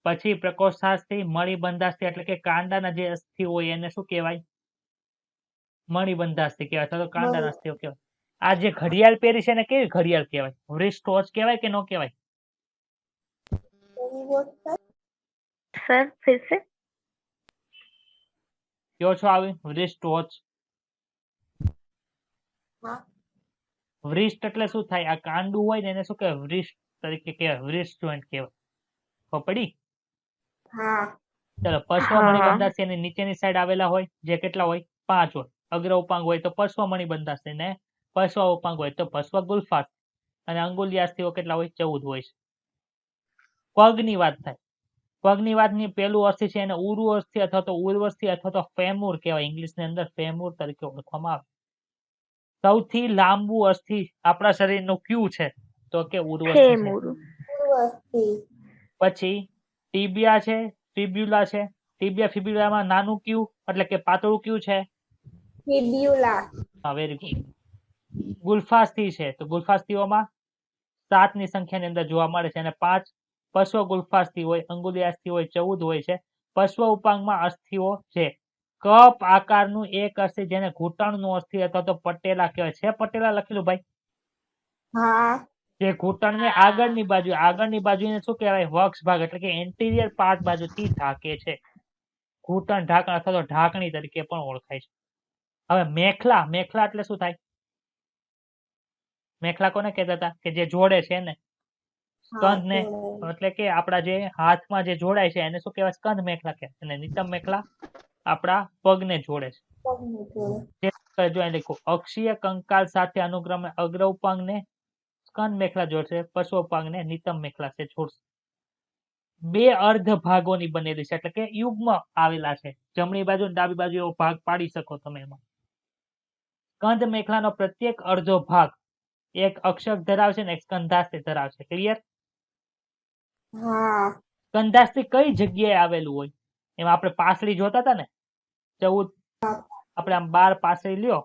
S1: પછી પ્રકોષ્ઠાસ્થિ, મણિબંધાસ્થિ એટલે કે કાંડાના જે અસ્થિ હોય એને શું કહેવાય? મણિબંધાસ્થિ કહેવાય અથવા તો કાંડાના અસ્થિઓ કહેવાય. આ જે ઘડિયાળ પહેરી છે એને કેવી ઘડિયાળ કહેવાય? wrist watch કહેવાય કે ન કહેવાય?
S4: સર ફિર સે
S1: કયો છો આવી wrist watch?
S5: હા
S1: wrist એટલે શું થાય? આ કાંડું હોય ને એને શું કહેવાય? wrist તરીકે કહેવાય. wrist joint કહેવાય. ખબર પડી?
S5: હા
S1: ચાલો પશ્વ
S4: હા.
S1: મણિબંધાસ્થિ એની નીચેની સાઈડ આવેલા હોય જે કેટલા હોય? 5 હોય. અગ્ર ઉપાંગ હોય તો પશ્વ મણિબંધાસ્થિ ને પશ્વ ઉપાંગ હોય તો પશ્વ ગુલ્ફાસ્થિ અને અંગુલિયાસ્થિઓ કેટલા હોય? 14 હોય છે. પગની વાત થાય. પગની વાતની પેલું અસ્થિ છે એને ઉરુ અસ્થિ અથવા તો ઉર્વસ્થિ અથવા તો ફેમુર કહેવાય. ઇંગ્લિશની અંદર ફેમુર તરીકે ઓળખવામાં આવે. સૌથી લાંબુ અસ્થિ આપણા શરીરનું કયું છે? તો કે ઉર્વસ્થિ છે.
S4: ફેમુર.
S5: પૂર્વથી
S1: પછી ટીબિયા છે, ફિબ્યુલા છે. ટીબિયા ફિબ્યુલામાં નાનું કયું એટલે કે પાતળું કયું છે?
S5: ફિબ્યુલા
S1: હા વેરી ગુડ. ગુલ્ફાસ્થિ છે તો ગુલ્ફાસ્થિઓમાં 7 ની સંખ્યાની અંદર જોવા મળે છે અને 5 પશ્વ ગુલ્ફાસ્થિ હોય, અંગુલિયાસ્થિ હોય 14 હોય છે. પશ્વ ઉપાંગમાં અસ્થિઓ છે. કપ આકારનું એક અસ્થિ જેને ઘૂંટણનું અસ્થિ અથવા તો પટેલા કહેવાય છે. પટેલા લખેલું ભાઈ?
S5: હા
S1: જે ઘૂંટણને આગળની બાજુ એને શું કહેવાય? વક્ષ ભાગ એટલે કે એન્ટિરિયર પાર્ટ બાજુથી ઢાંકે છે. ઘૂંટણ ઢાંકણ અથવા તો ઢાંકણી તરીકે પણ ઓળખાય છે. હવે મેખલા એટલે શું થાય? મેખલા કોને કહેતા હતા? કે જે જોડે છે ને સ્કંદને એટલે કે આપણા જે હાથમાં જે જોડાય છે એને શું કહેવાય? સ્કંદ મેખલા કહેવાય. અને નિતંબ મેખલા આપણા પગને જોડે છે. જો અહીં લખો અક્ષીય કંકાલ સાથે અનુક્રમે અગ્ર ઉપાંગને સ્કંદ મેખલા જોડશે, પશ્વ ઉપાંગને નિતંબ મેખલા છે જોડશે. 2 અર્ધ ભાગોની બનેલી છે એટલે કે યુગ્મ આવેલા છે. જમણી બાજુ અને ડાબી બાજુ એવો ભાગ પાડી શકો તમે એમાં. સ્કંદ મેખલાનો પ્રત્યેક અડધો ભાગ એક અક્ષક ધરાવશે ને એક સ્કંધાસ્થિ ધરાવશે. ક્લિયર?
S5: હા
S1: સ્કંધાસ્થિ કઈ જગ્યાએ આવેલું હોય? એમાં આપણે પાસળી જોતા હતા ને 14 આપણે આમ 12 પાસળી લ્યો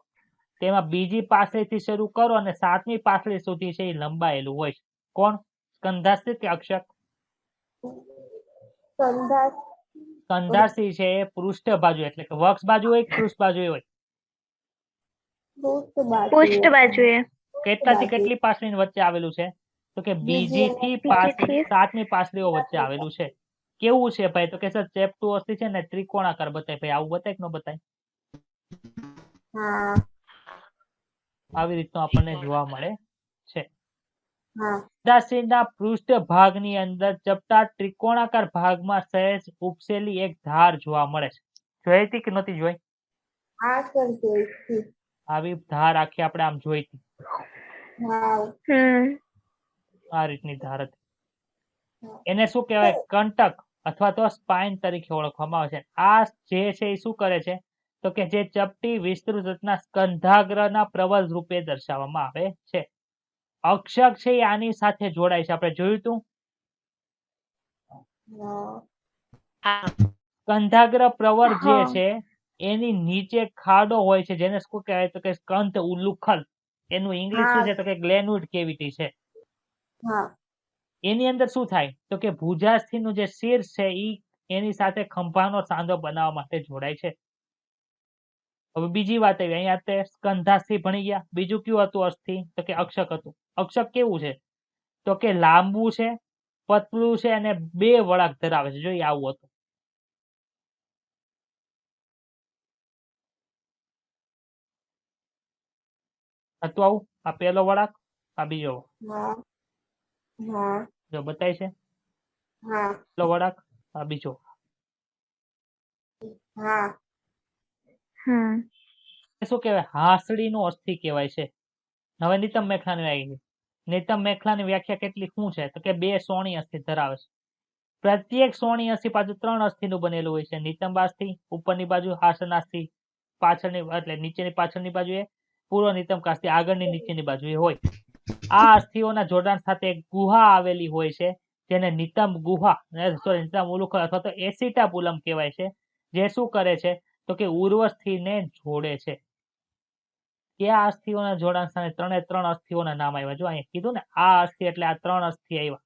S1: તેમાં બીજી પાસળીથી શરૂ કરો અને 7મી પાસળી સુધી છે એ લંબાયેલું હોય. કોણ? સ્કંધાસ્થિ કે અક્ષક? સ્કંધાસ્થિ છે એ પૃષ્ઠ બાજુ એટલે કે વક્ષ બાજુ હોય કે પૃષ્ઠ બાજુ હોય?
S4: પૃષ્ઠ બાજુએ.
S1: કેટલાથી કેટલી પાસળીની વચ્ચે આવેલું છે? તો કે બીજી થી
S4: બીજીથી
S1: 7મી પાસળીઓ વચ્ચે આવેલું છે. કેવું છે ભાઈ? તો કે સર ચેપ્ટુ અસ્થિ છે ને ત્રિકોણાકાર બતાય. ભાઈ આવું બતાય કે ન બતાય?
S5: હા
S1: આવી રીતનું આપણને જોવા મળે છે.
S5: હા
S1: અંડાશયના પૃષ્ઠ ભાગની અંદર ચપટા ત્રિકોણાકાર ભાગમાં સહેજ ઉપસેલી એક ધાર જોવા મળે છે. જોઈ હતી કે નહોતી જોઈ?
S5: હા સર જોઈ હતી.
S1: આવી ધાર આખી આપણે આમ જોઈ હતી.
S5: હા
S1: આ રીતની ધાર હતી.
S5: હા.
S1: એને શું કહેવાય? કંટક અથવા તો સ્પાઇન તરીકે ઓળખવામાં આવે છે. આ જે છે એ શું કરે છે? તો કે જે ચપટી વિસ્તૃત રચના સ્કંધાગ્રના પ્રબળ રૂપે દર્શાવવામાં આવે છે. અક્ષક છે એ આની સાથે જોડાય છે. આપણે જોયું હતું
S5: હા
S3: હા
S1: સ્કંધાગ્ર પ્રવર જે
S4: હા
S1: છે એની નીચે ખાડો હોય છે જેને શું કહેવાય? તો કે સ્કંધ ઉલુખલ. એનું ઇંગ્લિશ શું
S5: હા
S1: છે? તો કે ગ્લેનવુડ કેવિટી છે.
S5: હા
S1: એની અંદર શું થાય? તો કે ભુજાસ્થિનું જે શીર્ષ છે ઈ એની સાથે ખંભાનો સાંધો બનાવવા માટે જોડાય છે. હવે બીજી વાત આવી, અહીંયા તે સ્કંધાસ્થિ ભણી ગયા. બીજું કયું હતું અસ્થિ? તો કે અક્ષક હતું. અક્ષક કેવું છે? તો કે લાંબુ છે, પતલું છે અને બે વળાંક ધરાવે છે. જોઈએ આવું હતું. હતું આવું? આ પહેલો વળાંક, આ બીજો
S5: હા હા
S1: જો બતાય છે.
S5: હા
S1: પહેલો વળાંક, આ બીજો.
S5: હા
S1: શું કહેવાય? હાંસડીનું અસ્થિ કહેવાય છે. હવે નિતંબ મેખલાની આવી ગઈ. નિતંબ મેખલાની વ્યાખ્યા કેટલી શું છે? તો કે બે સોણી અસ્થિ ધરાવે છે. પ્રત્યેક સોણી અસ્થિ પાછું 3 અસ્થિનું બનેલું હોય છે. નિતંબાસ્થિ ઉપરની બાજુ, આસનાસ્થિ પાછળની એટલે નીચેની પાછળની બાજુએ, પૂર્વ નિતંબકાસ્થિ આગળની નીચેની બાજુએ હોય. આ અસ્થિઓના જોડાણ સાથે એક ગુહા આવેલી હોય છે જેને નિતંબ ગુહા સોરી નિતંબ ઉલુખલ અથવા તો એસિટાપુલમ કહેવાય છે. જે શું કરે છે? તો કે ઉર્વસ્થિને જોડે છે. કયા અસ્થિઓના જોડાણ સાથે 3 અસ્થિઓના નામ આવ્યા? જો અહીંયા કીધું ને આ અસ્થિ એટલે આ 3 અસ્થિ આવ્યા.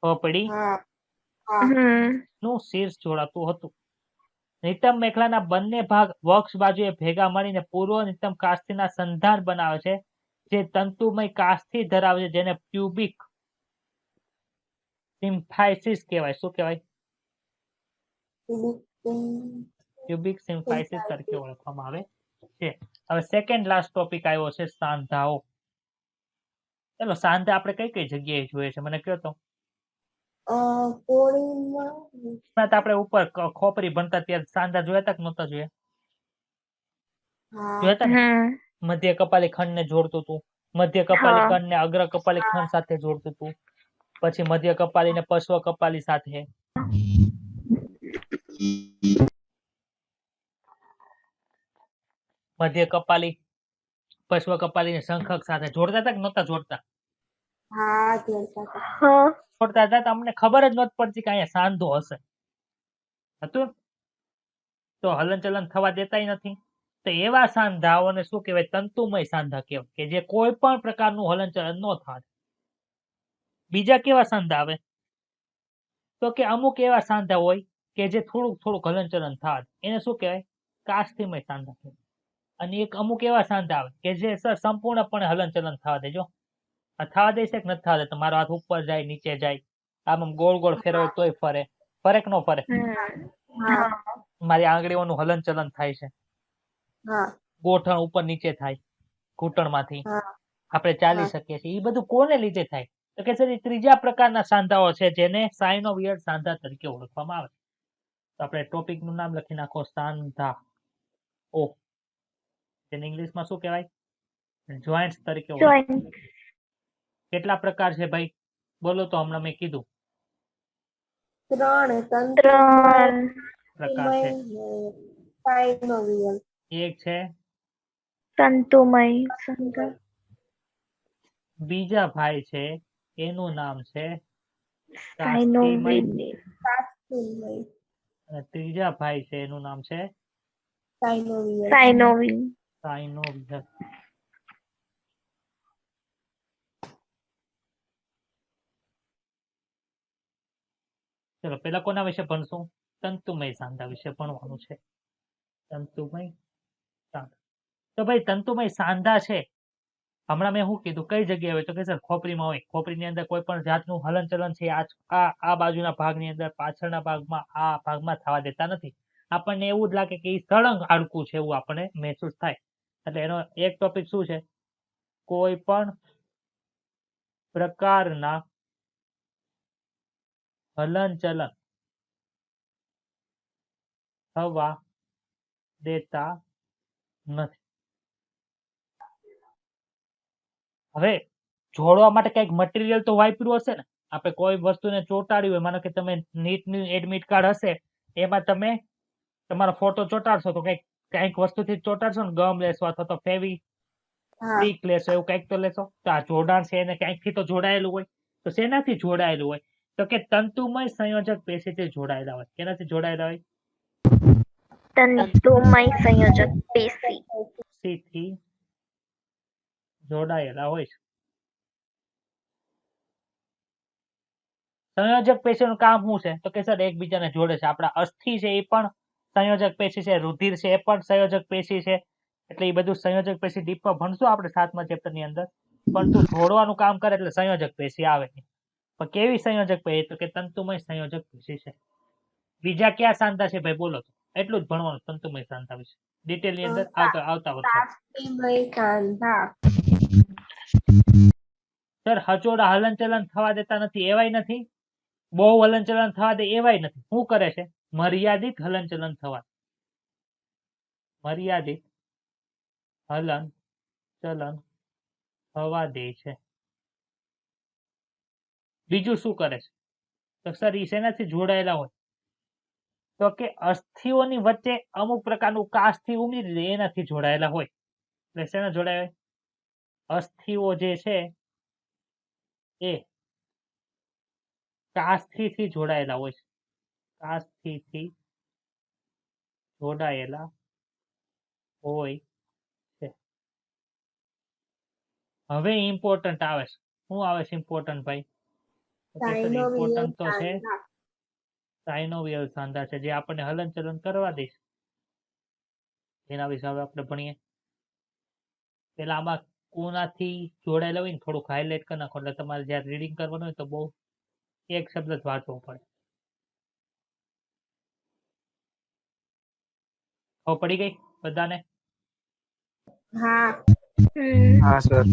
S1: ખબર પડી?
S5: હા હા
S1: નું શીર્ષ જોડાતું હતું. નિતંબ મેખલાના બંને ભાગ વક્ષ બાજુએ ભેગા મળીને પૂર્વ નિતંબ કાસ્થિના સંધાન બનાવે છે જે તંતુમય કાસ્થિ ધરાવે છે જેને પ્યુબિક સિમ્ફાઇસિસ કહેવાય. શું કહેવાય? પ્યુબિક સિમ્ફાઇસિસ તરીકે ઓળખવામાં આવે છે. હવે સેકન્ડ લાસ્ટ ટોપિક આવ્યો છે સાંધાઓ. ચલો સાંધા આપણે કઈ કઈ જગ્યાએ જોઈએ છે મને કહો તો?
S5: કોળીમાં
S1: હમણાં તો આપણે ઉપર ખોપરી ભણતા ત્યારે સાંધા જોયા હતા કે નહોતા જોયા?
S5: હા
S1: જોયા હતા ને? મધ્ય કપાલી ખંડને જોડતું હતું. મધ્ય કપાલી ખંડને અગ્ર કપાલી ખંડ સાથે જોડતું હતું. પછી મધ્ય કપાલીને પશ્વ કપાલી સાથે. મધ્ય કપાલી પશ્વ કપાલીને શંખક સાથે જોડતા હતા કે નહોતા જોડતા?
S5: હા જોડતા હતા.
S1: જોડતા હતા તો અમને ખબર જ નહોતી પડતી કે અહીંયા સાંધો હશે. હતું? તો હલનચલન થવા દેતાય નથી. તો એવા સાંધાઓને શું કહેવાય? તંતુમય સાંધા કહેવાય કે જે કોઈ પણ પ્રકારનું હલનચલન ન થાય. બીજા કેવા સાંધા આવે? તો કે અમુક એવા સાંધા હોય કે જે થોડુંક હલનચલન થાય. એને શું કહેવાય? કાસ્થિમય સાંધા કહેવાય. અને એક અમુક એવા સાંધા આવે કે જે સર સંપૂર્ણપણે હલનચલન થવા દેજો. આ થવા દે છે કે નથી થવા દે? તમારો હાથ ઉપર જાય, નીચે જાય, આમ ગોળ ગોળ ફેરવે તોય ફરે. ફરે કે ન ફરે?
S5: હા
S1: મારી આંગળીઓનું હલનચલન થાય છે.
S5: હા
S1: ગોઠણ ઉપર નીચે થાય ઘૂંટણમાંથી.
S5: હા
S1: આપણે ચાલી શકીએ છીએ. એ બધું કોને લીધે થાય? તો કે સર એ ત્રીજા પ્રકારના સાંધાઓ છે જેને સાયનોવિયર સાંધા તરીકે ઓળખવામાં આવે. તો આપણે ટોપિક નું નામ લખી નાખો સાંધા. ઓ તેને ઇંગ્લિશમાં શું કહેવાય? જોઈન્ટ્સ તરીકે ઓળખવામાં આવે. કેટલા પ્રકાર છે ભાઈ? બોલો તો હમણાં મેં કીધું
S5: 3
S1: પ્રકાર છે.
S5: સાયનોવિયલ
S1: એક છે
S4: તંતુમય
S1: બીજા ભાઈ છે એનું નામ છે કાસ્ટિમય
S5: કાસ્ટિમય
S1: અને ત્રીજા ભાઈ છે એનું નામ છે
S5: સાયનોવિયલ
S1: સાયનોવિયર. ચલો પેલા કોના વિશે ભણશું? તંતુમય સાંધા વિશે ભણવાનું છે. તંતુમય સાંધા. તો ભાઈ તંતુમય સાંધા છે હમણાં મેં શું કીધું કઈ જગ્યાએ હોય તો કે સર ખોપરીમાં હોય. ખોપરીની અંદર કોઈ પણ જાતનું હલનચલન છે આ બાજુના ભાગની અંદર પાછળના ભાગમાં આ ભાગમાં થવા દેતા નથી. આપણને એવું જ લાગે કે એ સળંગ હાડકું છે એવું આપણને મહેસૂસ થાય. એટલે એનો એક ટોપિક શું છે? કોઈ પણ પ્રકારના હલનચલન થવા દેતા નથી. હવે જોડવા માટે કઈક મટીરિયલ તો વાપર્યું હશે ને. આપણે કોઈ વસ્તુને ચોંટાડ્યું હોય, માનો કે તમે નીટનું એડમિટ કાર્ડ હશે, એમાં તમે તમારો ફોટો ચોંટાડશો તો કઈક વસ્તુથી ચોંટાડશો ને, ગમ લેશો અથવા તો ફેવી
S5: હા
S1: સ્ટીક લેશો, એવું કઈક તો લેશો. તો આ જોડાણ છે એને ક્યાંકથી તો જોડાયેલું હોય. તો શેનાથી જોડાયેલું હોય? તો કે તંતુમય સંયોજક પેશીથી જોડાયેલા હોય. કેનાથી જોડાયેલા હોય?
S4: તંતુમય સંયોજક પેશી.
S1: પેશીથી જોડાયેલા હોય છે. સંયોજક પેશીનું કામ શું છે? તો કે સર એકબીજાને જોડે છે. આપણા અસ્થિ છે એ પણ સંયોજક પેશી છે, રુધિર છે એ પણ સંયોજક પેશી છે. એટલે એ બધું સંયોજક પેશી ડીપમાં ભણશું આપણે 7મા ચેપ્ટરની અંદર. પણ તું જોડવાનું કામ કરે એટલે સંયોજક પેશી આવે. પણ કેવી સંયોજક પેશી? તો કે તંતુમય સંયોજક પેશી છે. બીજા ક્યાં સાંધા છે ભાઈ બોલો? એટલું જ ભણવાનું તંતુમય સાંધા વિશે ડિટેલની અંદર આવતા વર્ષે.
S5: શાસ્ત્રીમય સાંધા.
S1: સર હચોડા હલનચલન થવા દેતા નથી એવાય નથી, બહુ હલનચલન થવા દે એવાય નથી. શું કરે છે? મર્યાદિત હલનચલન થવા દે. મર્યાદિત હલન ચલન થવા દે છે. બીજું શું કરે છે? તો સર એ શેનાથી જોડાયેલા હોય? તો કે અસ્થિઓની વચ્ચે અમુક પ્રકારનું કાસ્થિ ઉમેરી દે એનાથી જોડાયેલા હોય. એટલે શેના જોડાયા હોય? અસ્થિઓ જે છે એ કાસ્થિથી જોડાયેલા હોય છે. કાસ્થિથી જોડાયેલા હોય છે. હવે ઇમ્પોર્ટન્ટ આવે છે. શું આવે છે ઇમ્પોર્ટન્ટ ભાઈ? ઇમ્પોર્ટન્ટ તો છે સાયનોવિયલ સાંધા છે, જે આપણને હલનચલન કરવા દે છે. એના વિશે હવે આપણે ભણીએ. પેલા આમાં કોનાથી જોડાયેલા હોય ને થોડુંક હાઇલાઇટ કરી નાખો, એટલે તમારે જયારે રીડિંગ કરવાનું હોય તો બહુ એક શબ્દ જ વાંચવો પડે. ખબર પડી ગઈ બધાને?
S5: હા
S2: હા સર.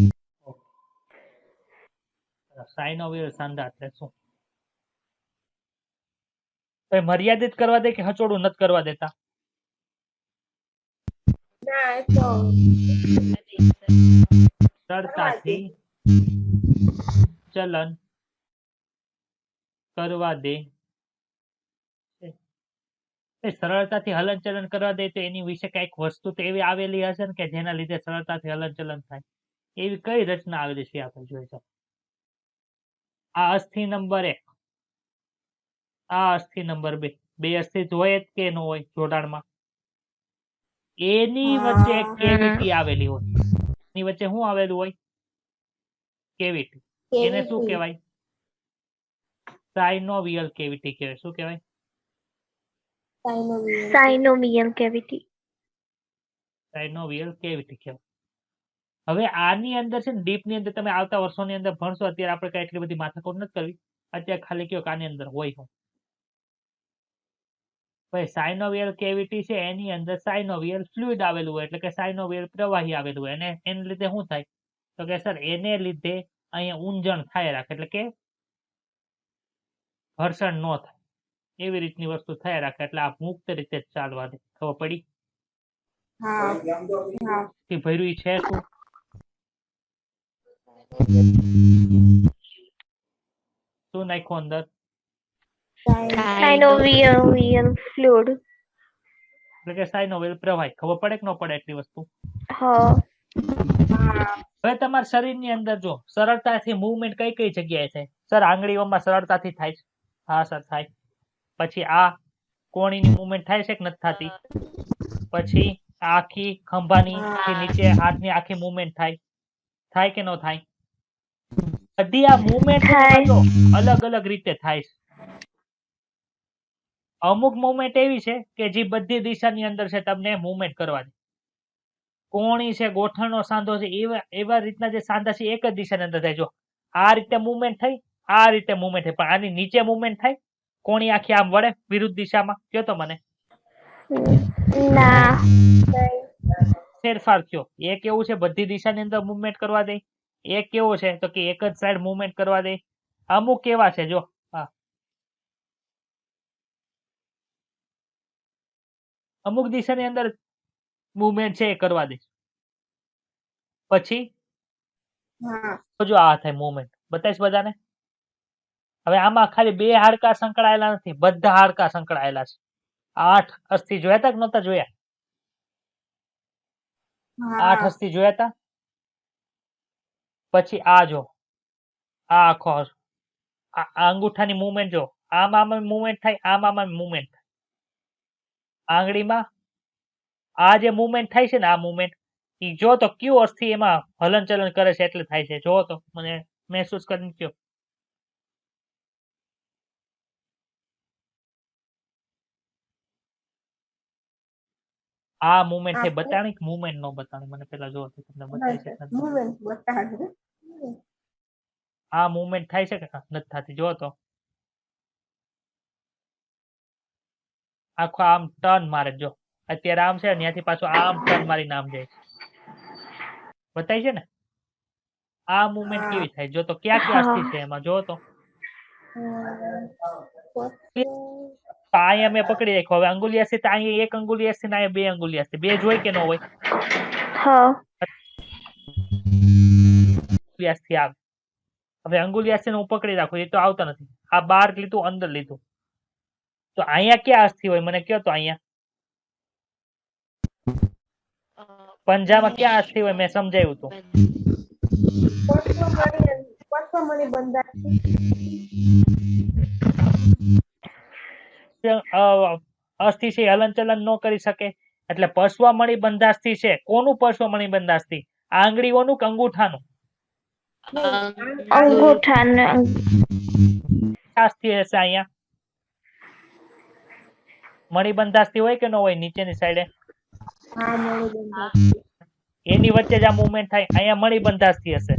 S1: સાયનોવિયલ સાંધા એટલે શું? તો મર્યાદિત કરવા દે કે હચોડું નથી કરવા દેતા?
S5: ના એ તો
S1: સરળતાથી ચલન કરવા દે છે. એ સરળતાથી હલનચલન કરવા દે તો એની વિશે કઈક વસ્તુ તો એવી આવેલી હશે ને કે જેના લીધે સરળતાથી હલનચલન થાય. એવી કઈ રચના આવેલી છે આપણે જોઈ શકો. આ અસ્થિ નંબર 1, આ અસ્થિ નંબર 2. બે અસ્થિ હોય જ કે ન હોય જોડાણમાં? એની વચ્ચે એક કેવિટી આવેલી હોય. એની વચ્ચે શું આવેલું હોય? કેવિટી. એને શું
S5: કેવીટી.
S1: કહેવાય? સાયનોવિયલ કેવિટી કહેવાય. શું કહેવાય?
S5: સાયનોવિયલ.
S4: સાયનોવિયલ કેવિટી.
S1: સાયનોવિયલ કેવિટી કહેવાય. હવે આની અંદર છે ને ડીપની અંદર તમે આવતા વર્ષોની અંદર ભણશો. અત્યારે આપણે કઈ એટલી બધી માથાકૂટ નથી કરવી. અત્યારે ખાલી કયો કે આની અંદર હોય શું. ભાઈ સાયનોવિયલ કેવિટી છે એની અંદર સાયનોવિયલ ફ્લુઇડ આવેલું હોય, એટલે કે સાયનોવિયલ પ્રવાહી આવેલું હોય. અને એને લીધે શું થાય? તો કે સર એને લીધે અહીંયા ઊંજણ થાય રાખે, એટલે કે ઘર્ષણ ન થાય એવી રીતની વસ્તુ થાય રાખે. એટલે આ મુક્ત રીતે જ ચાલવા દે. ખબર પડી?
S5: હા હા
S1: કે ભર્યું ઈ છે શું? શું નાખ્યું અંદર?
S4: સાયનોવિયલ ફ્લુઇડ.
S1: એટલે કે સાયનોવિયલ પ્રવાહી. ખબર પડે કે ન પડે એટલી વસ્તુ?
S4: હા.
S1: હવે તમારા શરીરની અંદર જો સરળતાથી મૂવમેન્ટ કઈ કઈ જગ્યાએ થાય? સર આંગળીઓમાં સરળતાથી થાય છે. હા સર થાય. પછી આ કોણીની મૂવમેન્ટ થાય છે કે નથી થતી? પછી આખી ખંભાની થી નીચે હાથની આખી મૂવમેન્ટ થાય કે ન થાય? બધી આ મૂવમેન્ટ જો અલગ અલગ રીતે થાય છે. અમુક મૂવમેન્ટ એવી છે કે જે બધી દિશાની અંદર છે તમને મૂવમેન્ટ કરવા દે. કોણી છે, ગોઠણનો સાંધો છે, એવા રીતના જે સાંધા છે એક જ દિશાની અંદર થાય. જો આ રીતે મુવમેન્ટ થઈ, આ રીતે મુવમેન્ટ થાય, પણ આની નીચે મુવમેન્ટ થાય, કોણી આખી આમ વળે વિરુદ્ધ દિશામાં, કયો તો મને
S4: ના.
S1: ફેરફાર થયો. એક એવું છે બધી દિશાની અંદર મુવમેન્ટ કરવા દે, એક કેવો છે તો કે એક જ સાઈડ મુવમેન્ટ કરવા દે. અમુક કેવા છે જો હા, અમુક દિશાની અંદર મુવમેન્ટ છે એ કરવા દે. પછી
S5: હા
S1: જો આ થાય મુવમેન્ટ, બતાવીશ બધાને. હવે આમાં ખાલી બે હાડકા સંકળાયેલા નથી, બધા હાડકા સંકળાયેલા છે. 8 અસ્થિ જોયા હતા કે નહોતા જોયા? 8
S5: હા
S1: અસ્થિ જોયા હતા. પછી આ જો, આ આખો આ અંગૂઠાની મુવમેન્ટ જો, આમાં મુવમેન્ટ થાય, આમાં મુવમેન્ટ થાય. આંગળીમાં આ જે મુવમેન્ટ થાય છે ને, આ મુવમેન્ટ ઈ જો તો કયું અસ્થિ એમાં હલનચલન કરે છે એટલે થાય છે, જો તો મને મહેસૂસ કરીને કયો. આ મુવમેન્ટ છે, બતાણી મુવમેન્ટ નો બતાણી મને પેલા જો તો તમને બતાવી છે.
S5: મુવમેન્ટ બતાડે.
S1: આ મુવમેન્ટ થાય છે કે નથી થતી, જો તો આખો આમ ટર્ન મારે. જો અત્યારે આમ છે, ત્યાંથી પાછું આમ ટર્ન મારીને આમ જાય છે, બતાવી છે ને. આ મુવમેન્ટ કેવી થાય, જો તો ક્યાં ક્યાં અસ્થિ છે એમાં, જો તો. તો અહીંયા મેં પકડી રાખ્યો. હવે અંગુલી અસ્થિ તો અહીંયા એક અંગુલી અસ્થિ ને અહીંયા બે અંગુલી અસ્થિ, બે જોઈ કે ન હોય?
S4: હા.
S1: અંગુલી અસ્થિ આવે. હવે અંગુલી અસ્થિ હું પકડી રાખું, એ તો આવતા નથી. આ બહાર લીધું, અંદર લીધું, તો અહીંયા ક્યાં અસ્થિ હોય મને કયો તો. અહીંયા પંજામાં ક્યાં અસ્થિ હોય મેં સમજાવ્યું હતું.
S5: પશ્વમણી બંધાર
S1: અસ્થિ છે હલનચલન ન કરી શકે, એટલે પશ્વમણી બંધાસ્થિ છે. કોનું પશ્વમણી બંધાસ્થિ? આંગળીઓનું કે અંગૂઠાનું?
S4: અંગૂઠાને
S1: અસ્થિ હશે અહીંયા. મણિબંધાસ્થિ હોય કે ન હોય નીચેની સાઈડે?
S5: હા મણી બંધાર
S1: એની વચ્ચે જ આ મુવમેન્ટ થાય. અહીંયા મણિબંધાસ્થિ હશે.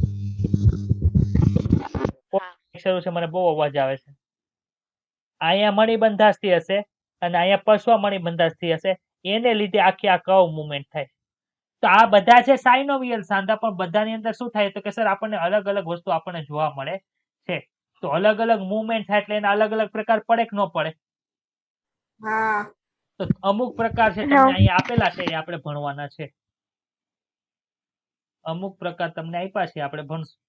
S1: શરૂ છે, મને બહુ અવાજ આવે છે. અહીંયા મણિબંધાસ્થિ હશે અને અહીંયા પશ્વમણી બંધાસ્થિ હશે. એને લીધે આખી આ કર્વ મુવમેન્ટ થાય. તો આ બધા છે સાયનોવિયલ સાંધા, પણ બધાની અંદર શું થાય તો કે સર આપણને અલગ અલગ વસ્તુ આપણને જોવા મળે છે. તો અલગ અલગ મુવમેન્ટ થાય એટલે એના અલગ અલગ પ્રકાર પડે કે ન પડે?
S5: હા
S1: તો અમુક પ્રકાર છે તમને અહીંયા આપેલા છે, એ આપણે ભણવાના છે. અમુક પ્રકાર તમને આપ્યા છે, આપણે ભણશું.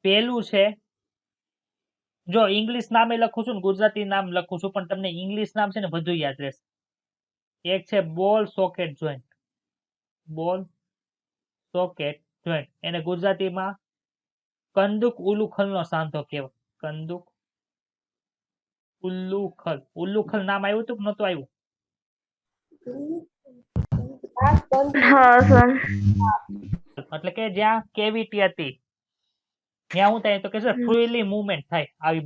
S1: પેલું છે, જો ઇંગ્લિશ નામે લખું છું ને ગુજરાતી નામ લખું છું, પણ તમને ઇંગ્લિશ નામ છે ને બધું યાદ રહેશે. એક છે બોલ સોકેટ જોઈન્ટ. બોલ સોકેટ જોઈન્ટ, એને ગુજરાતીમાં કંદુક ઉલુખલનો સાંધો કહેવાય. કંદુક ઉલ્લુખલ. ઉલ્લુખલ નામ આવ્યું હતું કે નહોતું આવ્યું?
S4: હા સર.
S1: એટલે કે જ્યાં કેવિટી હતી ત્યાં હું થાય તો કે સર ફ્રીલી મુવમેન્ટ થાય. આવી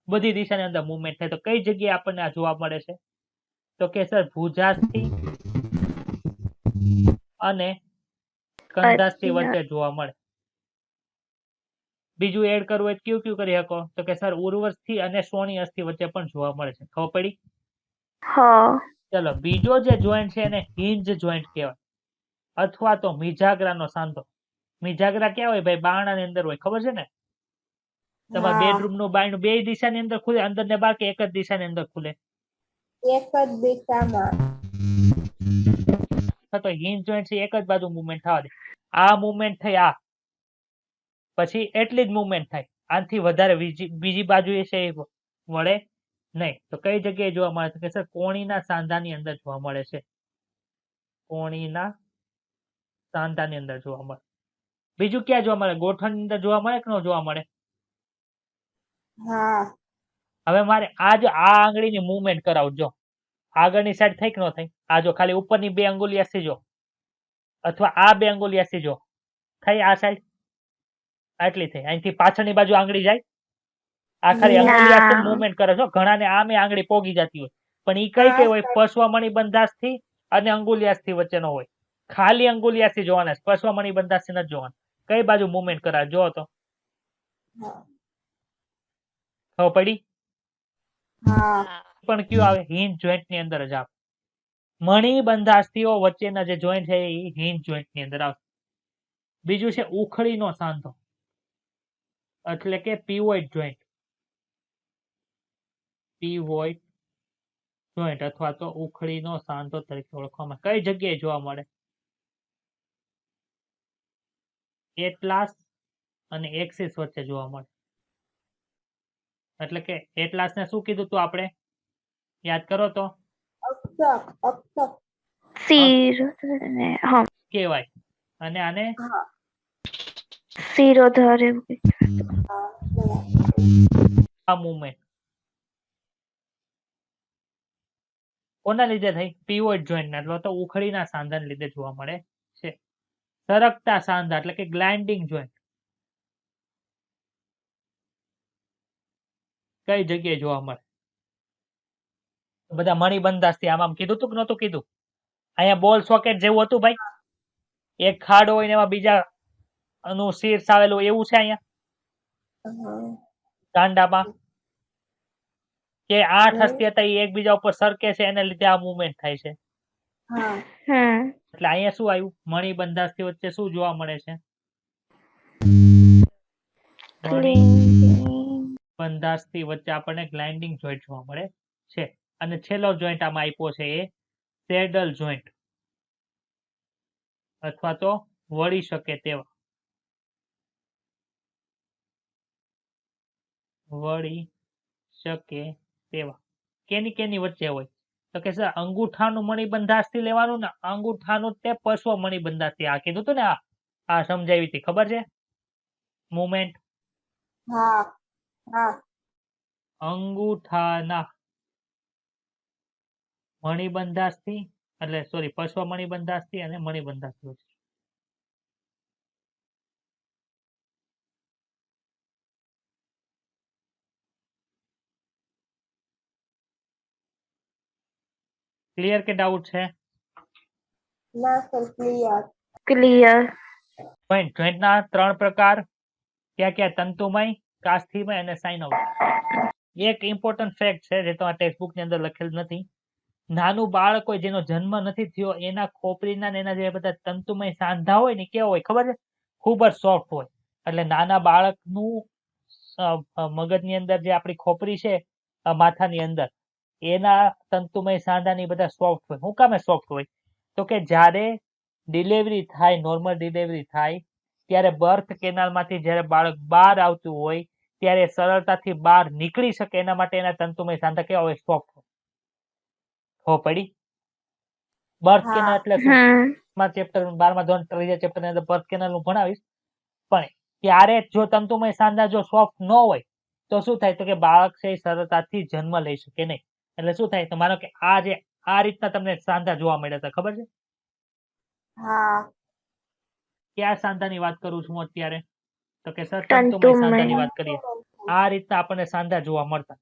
S1: બધી દિશાની અંદર મુવમેન્ટ થાય. તો કઈ જગ્યાએ આપણને આ જોવા મળે છે તો કે સર ભુજાસ્થિ અને કંધાસ્થિ વચ્ચે જોવા મળે. બીજું એડ કરવું હોય કયું કયું કરી શકો તો કે સર ઉર્વસ્થિ અને શ્રોણી અસ્થિ વચ્ચે પણ જોવા મળે છે. ખબર પડી?
S4: હા.
S1: ચલો બીજો જે જોઈન્ટ છે એને હિન્જ જોઈન્ટ કહેવાય, અથવા તો મિજાગરાનો સાંધો. મિજાગરા ક્યાં હોય ભાઈ? બારણાની અંદર હોય, ખબર છે ને? તમારા બેડરૂમ નું બારણું બે દિશાની અંદર ખુલે, અંદર ને બહાર, કે એક જ દિશાની અંદર ખુલે?
S5: એક જ દિશામાં.
S1: તો હિન્જ જોઈન્ટ છે એક જ બાજુ મુવમેન્ટ થવા દે. આ મુવમેન્ટ થઈ, આ પછી એટલી જ મુવમેન્ટ થાય. આનાથી વધારે બીજી બાજુ એ છે વળે નહીં. તો કઈ જગ્યાએ જોવા મળે છે કે સર કોણીના સાંધાની અંદર જોવા મળે છે. કોણીના સાંધાની અંદર જોવા મળે. બીજું ક્યાં જોવા મળે? ગોઠણની અંદર જોવા મળે કે ન જોવા મળે?
S5: હા
S1: હવે મારે આ આંગળીની મુવમેન્ટ કરાવજો. આગળની સાઈડ થઈ કે ન થઈ? આ જો ખાલી ઉપરની બે અંગુલિયા જો, અથવા આ બે અંગુલિયા જો, થઈ આ સાઈડ આટલી થઈ અહીંથી પાછળની બાજુ આંગળી જાય આ ખાલી અંગુલિયાસ
S4: ના.
S1: મૂવમેન્ટ કરે છો ઘણાને આમે આંગળી પોગી જતી હોય પણ ઈ કઈ કઈ હોય પશ્વમણી બંધાસથી અને અંગુલિયાસથી વચ્ચેનો હોય ખાલી અંગુલિયાસથી જોવાના છે પશ્વમણી બંધાસથી નથી જોવાના કઈ બાજુ મૂવમેન્ટ કરાવે જો તો
S5: હા
S1: ખબર પડી
S5: હા
S1: પણ કયું આવે હિન્જ જોઈન્ટ ની અંદર જ આવે મણી બંધાસ્થીઓ વચ્ચેના જે જોઈન્ટ છે એ હિન્જ જોઈન્ટ ની અંદર આવે બીજું છે ઉખળીનો સાંધો એટલે કે પીવોઇડ જોઈન્ટ પીવોઇડ જોઈન્ટ અથવા તો ઉખળીનો સાંધો તરીકે ઓળખવામાં કઈ જગ્યાએ જોવા મળે એટલાસ અને એક્સિસ વચ્ચે જોવા મળે એટલે કે એટલાસ ને શું કીધું તું આપણે યાદ કરો તો
S5: અક્ષક અક્ષક
S4: હા
S1: કહેવાય અને આને
S5: હા
S4: શિરોધર એવું કંઈક.
S5: હા બરાબર.
S1: આ મુવમેન્ટ કોના લીધે થઈ પીવોઇડ જોઈન્ટ અથવા તો ઉખળીના સાંધાને લીધે જોવા મળે છે સરકતા સાંધા એટલે કે ગ્લાઇન્ડિંગ જોઈન્ટ કઈ જગ્યાએ જોવા મળે બધા મણિબંધાસથી આમ કીધું તું કે નહોતું કીધું અહીંયા બોલ સોકેટ જેવું હતું ભાઈ એક ખાડો હોય ને એમાં બીજા નું શીર્ષ આવેલું એવું છે અહીંયા
S5: હા
S1: દાંડામાં કે 8 હસ્તી હતા એ એકબીજા ઉપર સરકે છે એને લીધે આ મુવમેન્ટ થાય છે
S5: હા
S1: એટલે અહીંયા શું આવ્યું મણિબંધાસથી વચ્ચે શું જોવા મળે છે બંધાસથી વચ્ચે આપણને ગ્લાઇન્ડિંગ જોઈન્ટ જોવા મળે છે અને છેલ્લો જોઈન્ટ આમાં આપ્યો છે એ સેડલ જોઈન્ટ અથવા તો વળી શકે તેવા વળી શકે તેવા કેની કેની વચ્ચે હોય તો કે સર અંગૂઠાનું મણિબંધાસથી લેવાનું ને અંગૂઠાનું તે પશ્વ મણિબંધાસથી આ કીધું તું ને આ સમજાવી હતી ખબર છે મુવમેન્ટ
S5: હા હા
S1: અંગૂઠાના મણિબંધાસથી એટલે સોરી પશ્વ મણિબંધાસથી અને મણિબંધાસથી વચ્ચે ક્લિયર કે ડાઉટ છે
S5: ના સર ક્લિયર
S4: ક્લિયર
S1: જોઈન્ટ જોઈન્ટના 3 પ્રકાર ક્યાં ક્યાં તંતુમય કાસ્થિમય અને સાઇનોવિક એક ઇમ્પોર્ટન્ટ ફેક્ટ છે જે તો આ ટેક્સ્ટ બુક ની અંદર લખેલ નથી નાનું બાળક હોય જેનો જન્મ નથી થયો એના ખોપરીના ને એના જે બધા તંતુમય સાંધા હોય ને કેવા હોય ખબર છે ખૂબ જ સોફ્ટ હોય એટલે નાના બાળકનું મગજની અંદર જે આપણી ખોપરી છે માથાની અંદર એના તંતુમય સાંધાની બધા સોફ્ટ હોય શું કામે સોફ્ટ હોય તો કે જ્યારે ડિલિવરી થાય નોર્મલ ડિલિવરી થાય ત્યારે બર્થ કેનાલમાંથી જ્યારે બાળક બહાર આવતું હોય ત્યારે સરળતાથી બહાર નીકળી શકે એના માટે એના તંતુમય સાંધા કેવા હોય સોફ્ટ હોય હો પડી બર્થ
S5: હા.
S1: કેનાલ એટલે શું ચેપ્ટર 12મા ધોરણ ત્રીજા ચેપ્ટર ની અંદર બર્થ કેનાલ નું ભણાવીશ પણ ત્યારે જો તંતુમય સાંધા જો સોફ્ટ ન હોય તો શું થાય તો કે બાળક છે એ સરળતાથી જન્મ લઈ શકે નહીં એટલે શું થાય તો માનો કે આ રીતના તમને સાંધા જોવા મળ્યા હતા ખબર છે
S5: હા
S1: કયા સાંધાની વાત કરું છું હું અત્યારે તો કે સર તંતુમય સાંધાની વાત કરીએ આ રીતના આપણને સાંધા જોવા મળતા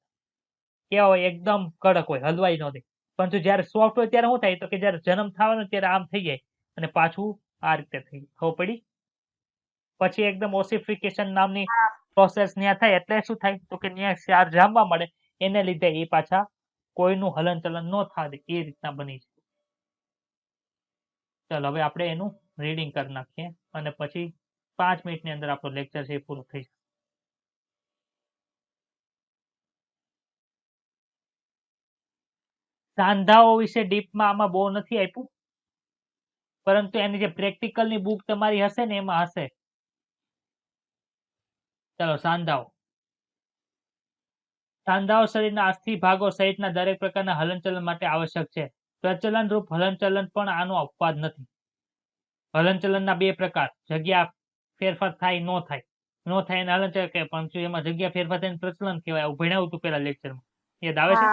S1: કેવા હોય એકદમ કડક હોય હલવાઈ ન દે પરંતુ જ્યારે સોફ્ટ હોય ત્યારે શું થાય તો કે જ્યારે જન્મ થવાનો ત્યારે આમ થઈ જાય અને પાછું આ રીતે થઈ જાય ખબર પડી પછી એકદમ ઓસિફિકેશન નામની પ્રોસેસ ત્યાં થાય એટલે શું થાય તો કે ત્યાં ક્ષાર જામવા મળે એને લીધે એ પાછા કોઈનું હલન ચલન ન થાય એ રીતના બની છે ચાલો હવે આપણે એનું રીડિંગ કરી નાખીએ અને પછી 5 મિનિટની અંદર આપણો લેક્ચર છે એ પૂરો થઈ જશે સાંધાઓ વિશે ડીપમાં આમાં બહુ નથી આપ્યું પરંતુ એની જે પ્રેક્ટિકલની બુક તમારી હશે ને એમાં હશે ચાલો સાંધાઓ શરીરના અસ્થિ ભાગો સહિતના દરેક પ્રકારના હલનચલન માટે આવશ્યક છે પ્રચલન રૂપ હલનચલન પણ આનો અપવાદ નથી હલનચલનના 2 પ્રકાર જગ્યા ફેરફાર થાય ન થાય એને હલનચલન કહેવાય પરંતુ એમાં જગ્યા ફેરફાર થઈને પ્રચલન કહેવાય આવું ભણ્યું હતું પેલા લેક્ચરમાં યાદ આવે છે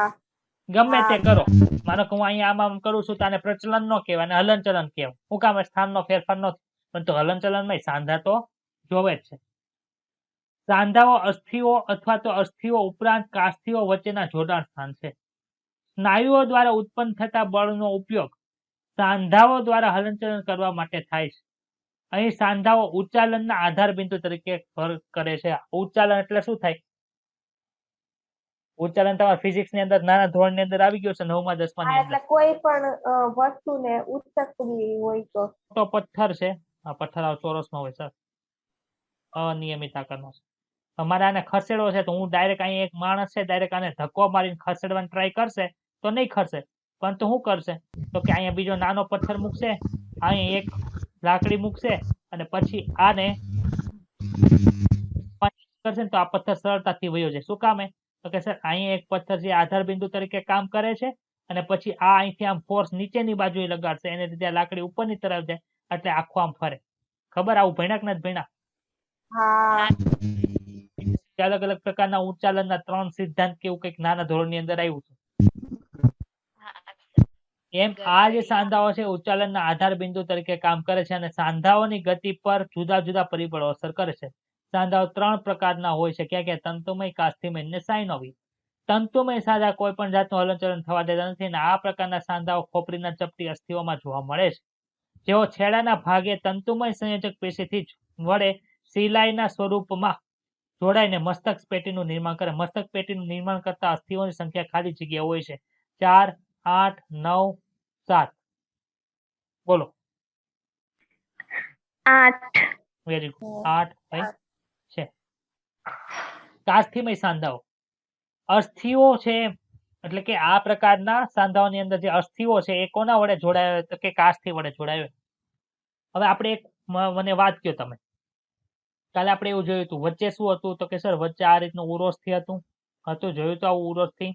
S1: ગમે તે કરો માનો કે હું અહીંયા આમ કરું છું તો આને પ્રચલન ન કહેવાય અને હલનચલન કહેવાય હું કામ સ્થાનનો ફેરફાર ન પરંતુ હલનચલનમાં સાંધા તો જોવે જ છે. સાંધાઓ અસ્થિઓ અથવા તો અસ્થિઓ ઉપરાંત કાસ્થિઓ વચ્ચેના જોડાણ સ્થાન છે. સ્નાયુઓ દ્વારા ઉત્પન્ન થતા બળનો ઉપયોગ સાંધાઓ દ્વારા હલનચલન કરવા માટે થાય છે. અહીં સાંધાઓ ઉચ્ચાલનના આધાર બિંદુ તરીકે ફરક કરે છે. ઉચ્ચાલન એટલે શું થાય? ઉચ્ચાલન તમારા ફિઝિક્સ ની અંદર નાના ધોરણ ની અંદર આવી ગયો છે, 9મા 10મા ની અંદર.
S5: એટલે કોઈ પણ વસ્તુને ઉચકવી હોય તો
S1: મોટો પથ્થર છે, આ પથ્થર આ ચોરસમાં હોય સર, અનિયમિત આકારનો છે. અમારે આને ખસેડવો છે તો હું ડાયરેક્ટ અહીં એક માણસ છે ડાયરેક્ટ આને ધક્કો મારીને ખસેડવાની ટ્રાય કરશે તો નહીં ખસે, પરંતુ શું કરશે તો કે અહીંયા બીજો નાનો પથ્થર મૂકશે, અહીં એક લાકડી મૂકશે અને પછી આને કરશે તો આ પથ્થર સરળતાથી વયો જાય. શું કામે? તો કે સર અહીં એક પથ્થર જે આધાર બિંદુ તરીકે કામ કરે છે અને પછી આ અહીંથી આમ ફોર્સ નીચેની બાજુએ લગાડશે, એને લીધે આ લાકડી ઉપરની તરફ જાય એટલે આખું આમ ફરે. ખબર? આવું ભણ્યા કે નથી ભણ્યા?
S5: હા
S1: અલગ અલગ પ્રકારના ઉચ્ચાલનના 3 સિદ્ધાંત કેવું કંઈક નાના ધોરણની અંદર આવ્યું છે. એમ આ જે સાંધાઓ છે ઉચ્ચાલનના આધાર બિંદુ તરીકે કામ કરે છે અને સાંધાઓની ગતિ પર જુદા જુદા પરિબળો અસર કરે છે. સાંધાઓ 3 પ્રકારના હોય છે. ક્યાં ક્યાં? તંતુમય, કાસ્થિમય અને સાયનોવિય. તંતુમય સાંધા કોઈ પણ જાતનું હલનચલન થવા દેતા નથી અને આ પ્રકારના સાંધાઓ ખોપરીના ચપટી અસ્થિઓમાં જોવા મળે છે. જેઓ છેડાના ભાગે તંતુમય સંયોજક પેશીથી વડે સિલાઈના સ્વરૂપમાં જોડાઈને મસ્તક પેટીનું નિર્માણ કરે. મસ્તક પેટીનું નિર્માણ કરતા અસ્થિઓની સંખ્યા ખાલી જગ્યા હોય છે 4, 8, 9, 7. બોલો.
S4: 8.
S1: Very good. 8 ભાઈ છે. કાસ્થિમય સાંધાઓ અસ્થિઓ છે, એટલે કે આ પ્રકારના સાંધાઓની અંદર જે અસ્થિઓ છે એ કોના વડે જોડાયો? તો કે કાસ્થિ વડે જોડાયો. હવે આપણે એક મને વાત કહો તમે, કાલે આપણે એવું જોયું હતું વચ્ચે શું હતું તો કે સર વચ્ચે આ રીતનું ઉરોસ્થિ હતું, જોયું તો આવું ઉરોસ્થિ,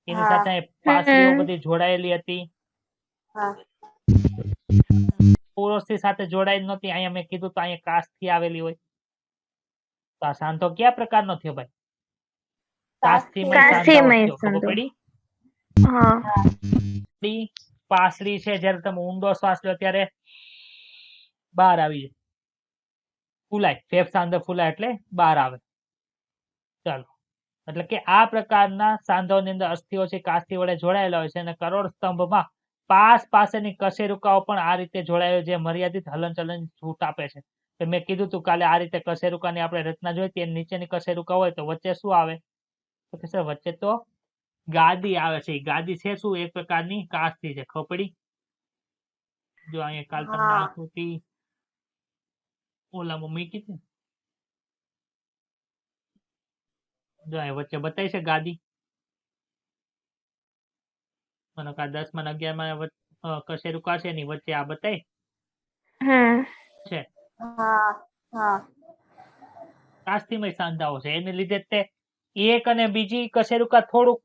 S1: એની
S5: હા.
S1: સાથે પાસળીઓ બધી જોડાયેલી હતી.
S5: હા
S1: ઉરોસ્થિ સાથે જોડાયેલી નહોતી. અહીંયા મેં કીધું તો અહીંયા કાસ્થિ આવેલી હોય. તો આ સાંધો કયા પ્રકારનો થયો ભાઈ? કાસ્થિમય સાંધાઓ
S4: કાસ્થિમય
S1: થયો. ખબર
S4: સાંધો.
S1: પડી?
S4: હા.
S1: પાસળી છે, જ્યારે તમે ઊંડો શ્વાસ લો ત્યારે બહાર આવી જાય, ફૂલાય, ફેફસા અંદર ફૂલાય એટલે બહાર આવે. ચાલો, એટલે કે આ પ્રકારના સાંધાઓની અંદર અસ્થિઓ છે કાસ્થિ વડે જોડાયેલા હોય છે અને કરોડ સ્તંભમાં પાસેની કશેરુકાઓ પણ આ રીતે જોડાયેલ જે મર્યાદિત હલનચલન છૂટ આપે છે. તો મેં કીધું તું કાલે આ રીતે કશેરુકાની આપણે રચના જોઈ હતી, નીચેની કશેરુકા હોય તો વચ્ચે શું આવે? તો કે સર વચ્ચે તો ગાદી આવે છે. ગાદી છે શું? એક પ્રકારની કાસ્થિ છે. ખબર પડી? જો અહીંયા કાલ તમને
S5: હા.
S1: આકૃતિ ઓલામાં મૂકી હતી. જો અહીંયા વચ્ચે બતાવી છે ગાદી. મને કા 10મા અને 11મા કશેરુકા છે એની વચ્ચે આ બતાવી છે.
S5: હા હા
S1: કાસ્થિમય સાંધાઓ છે, એને લીધે તે એક અને બીજી કશેરુકા થોડુંક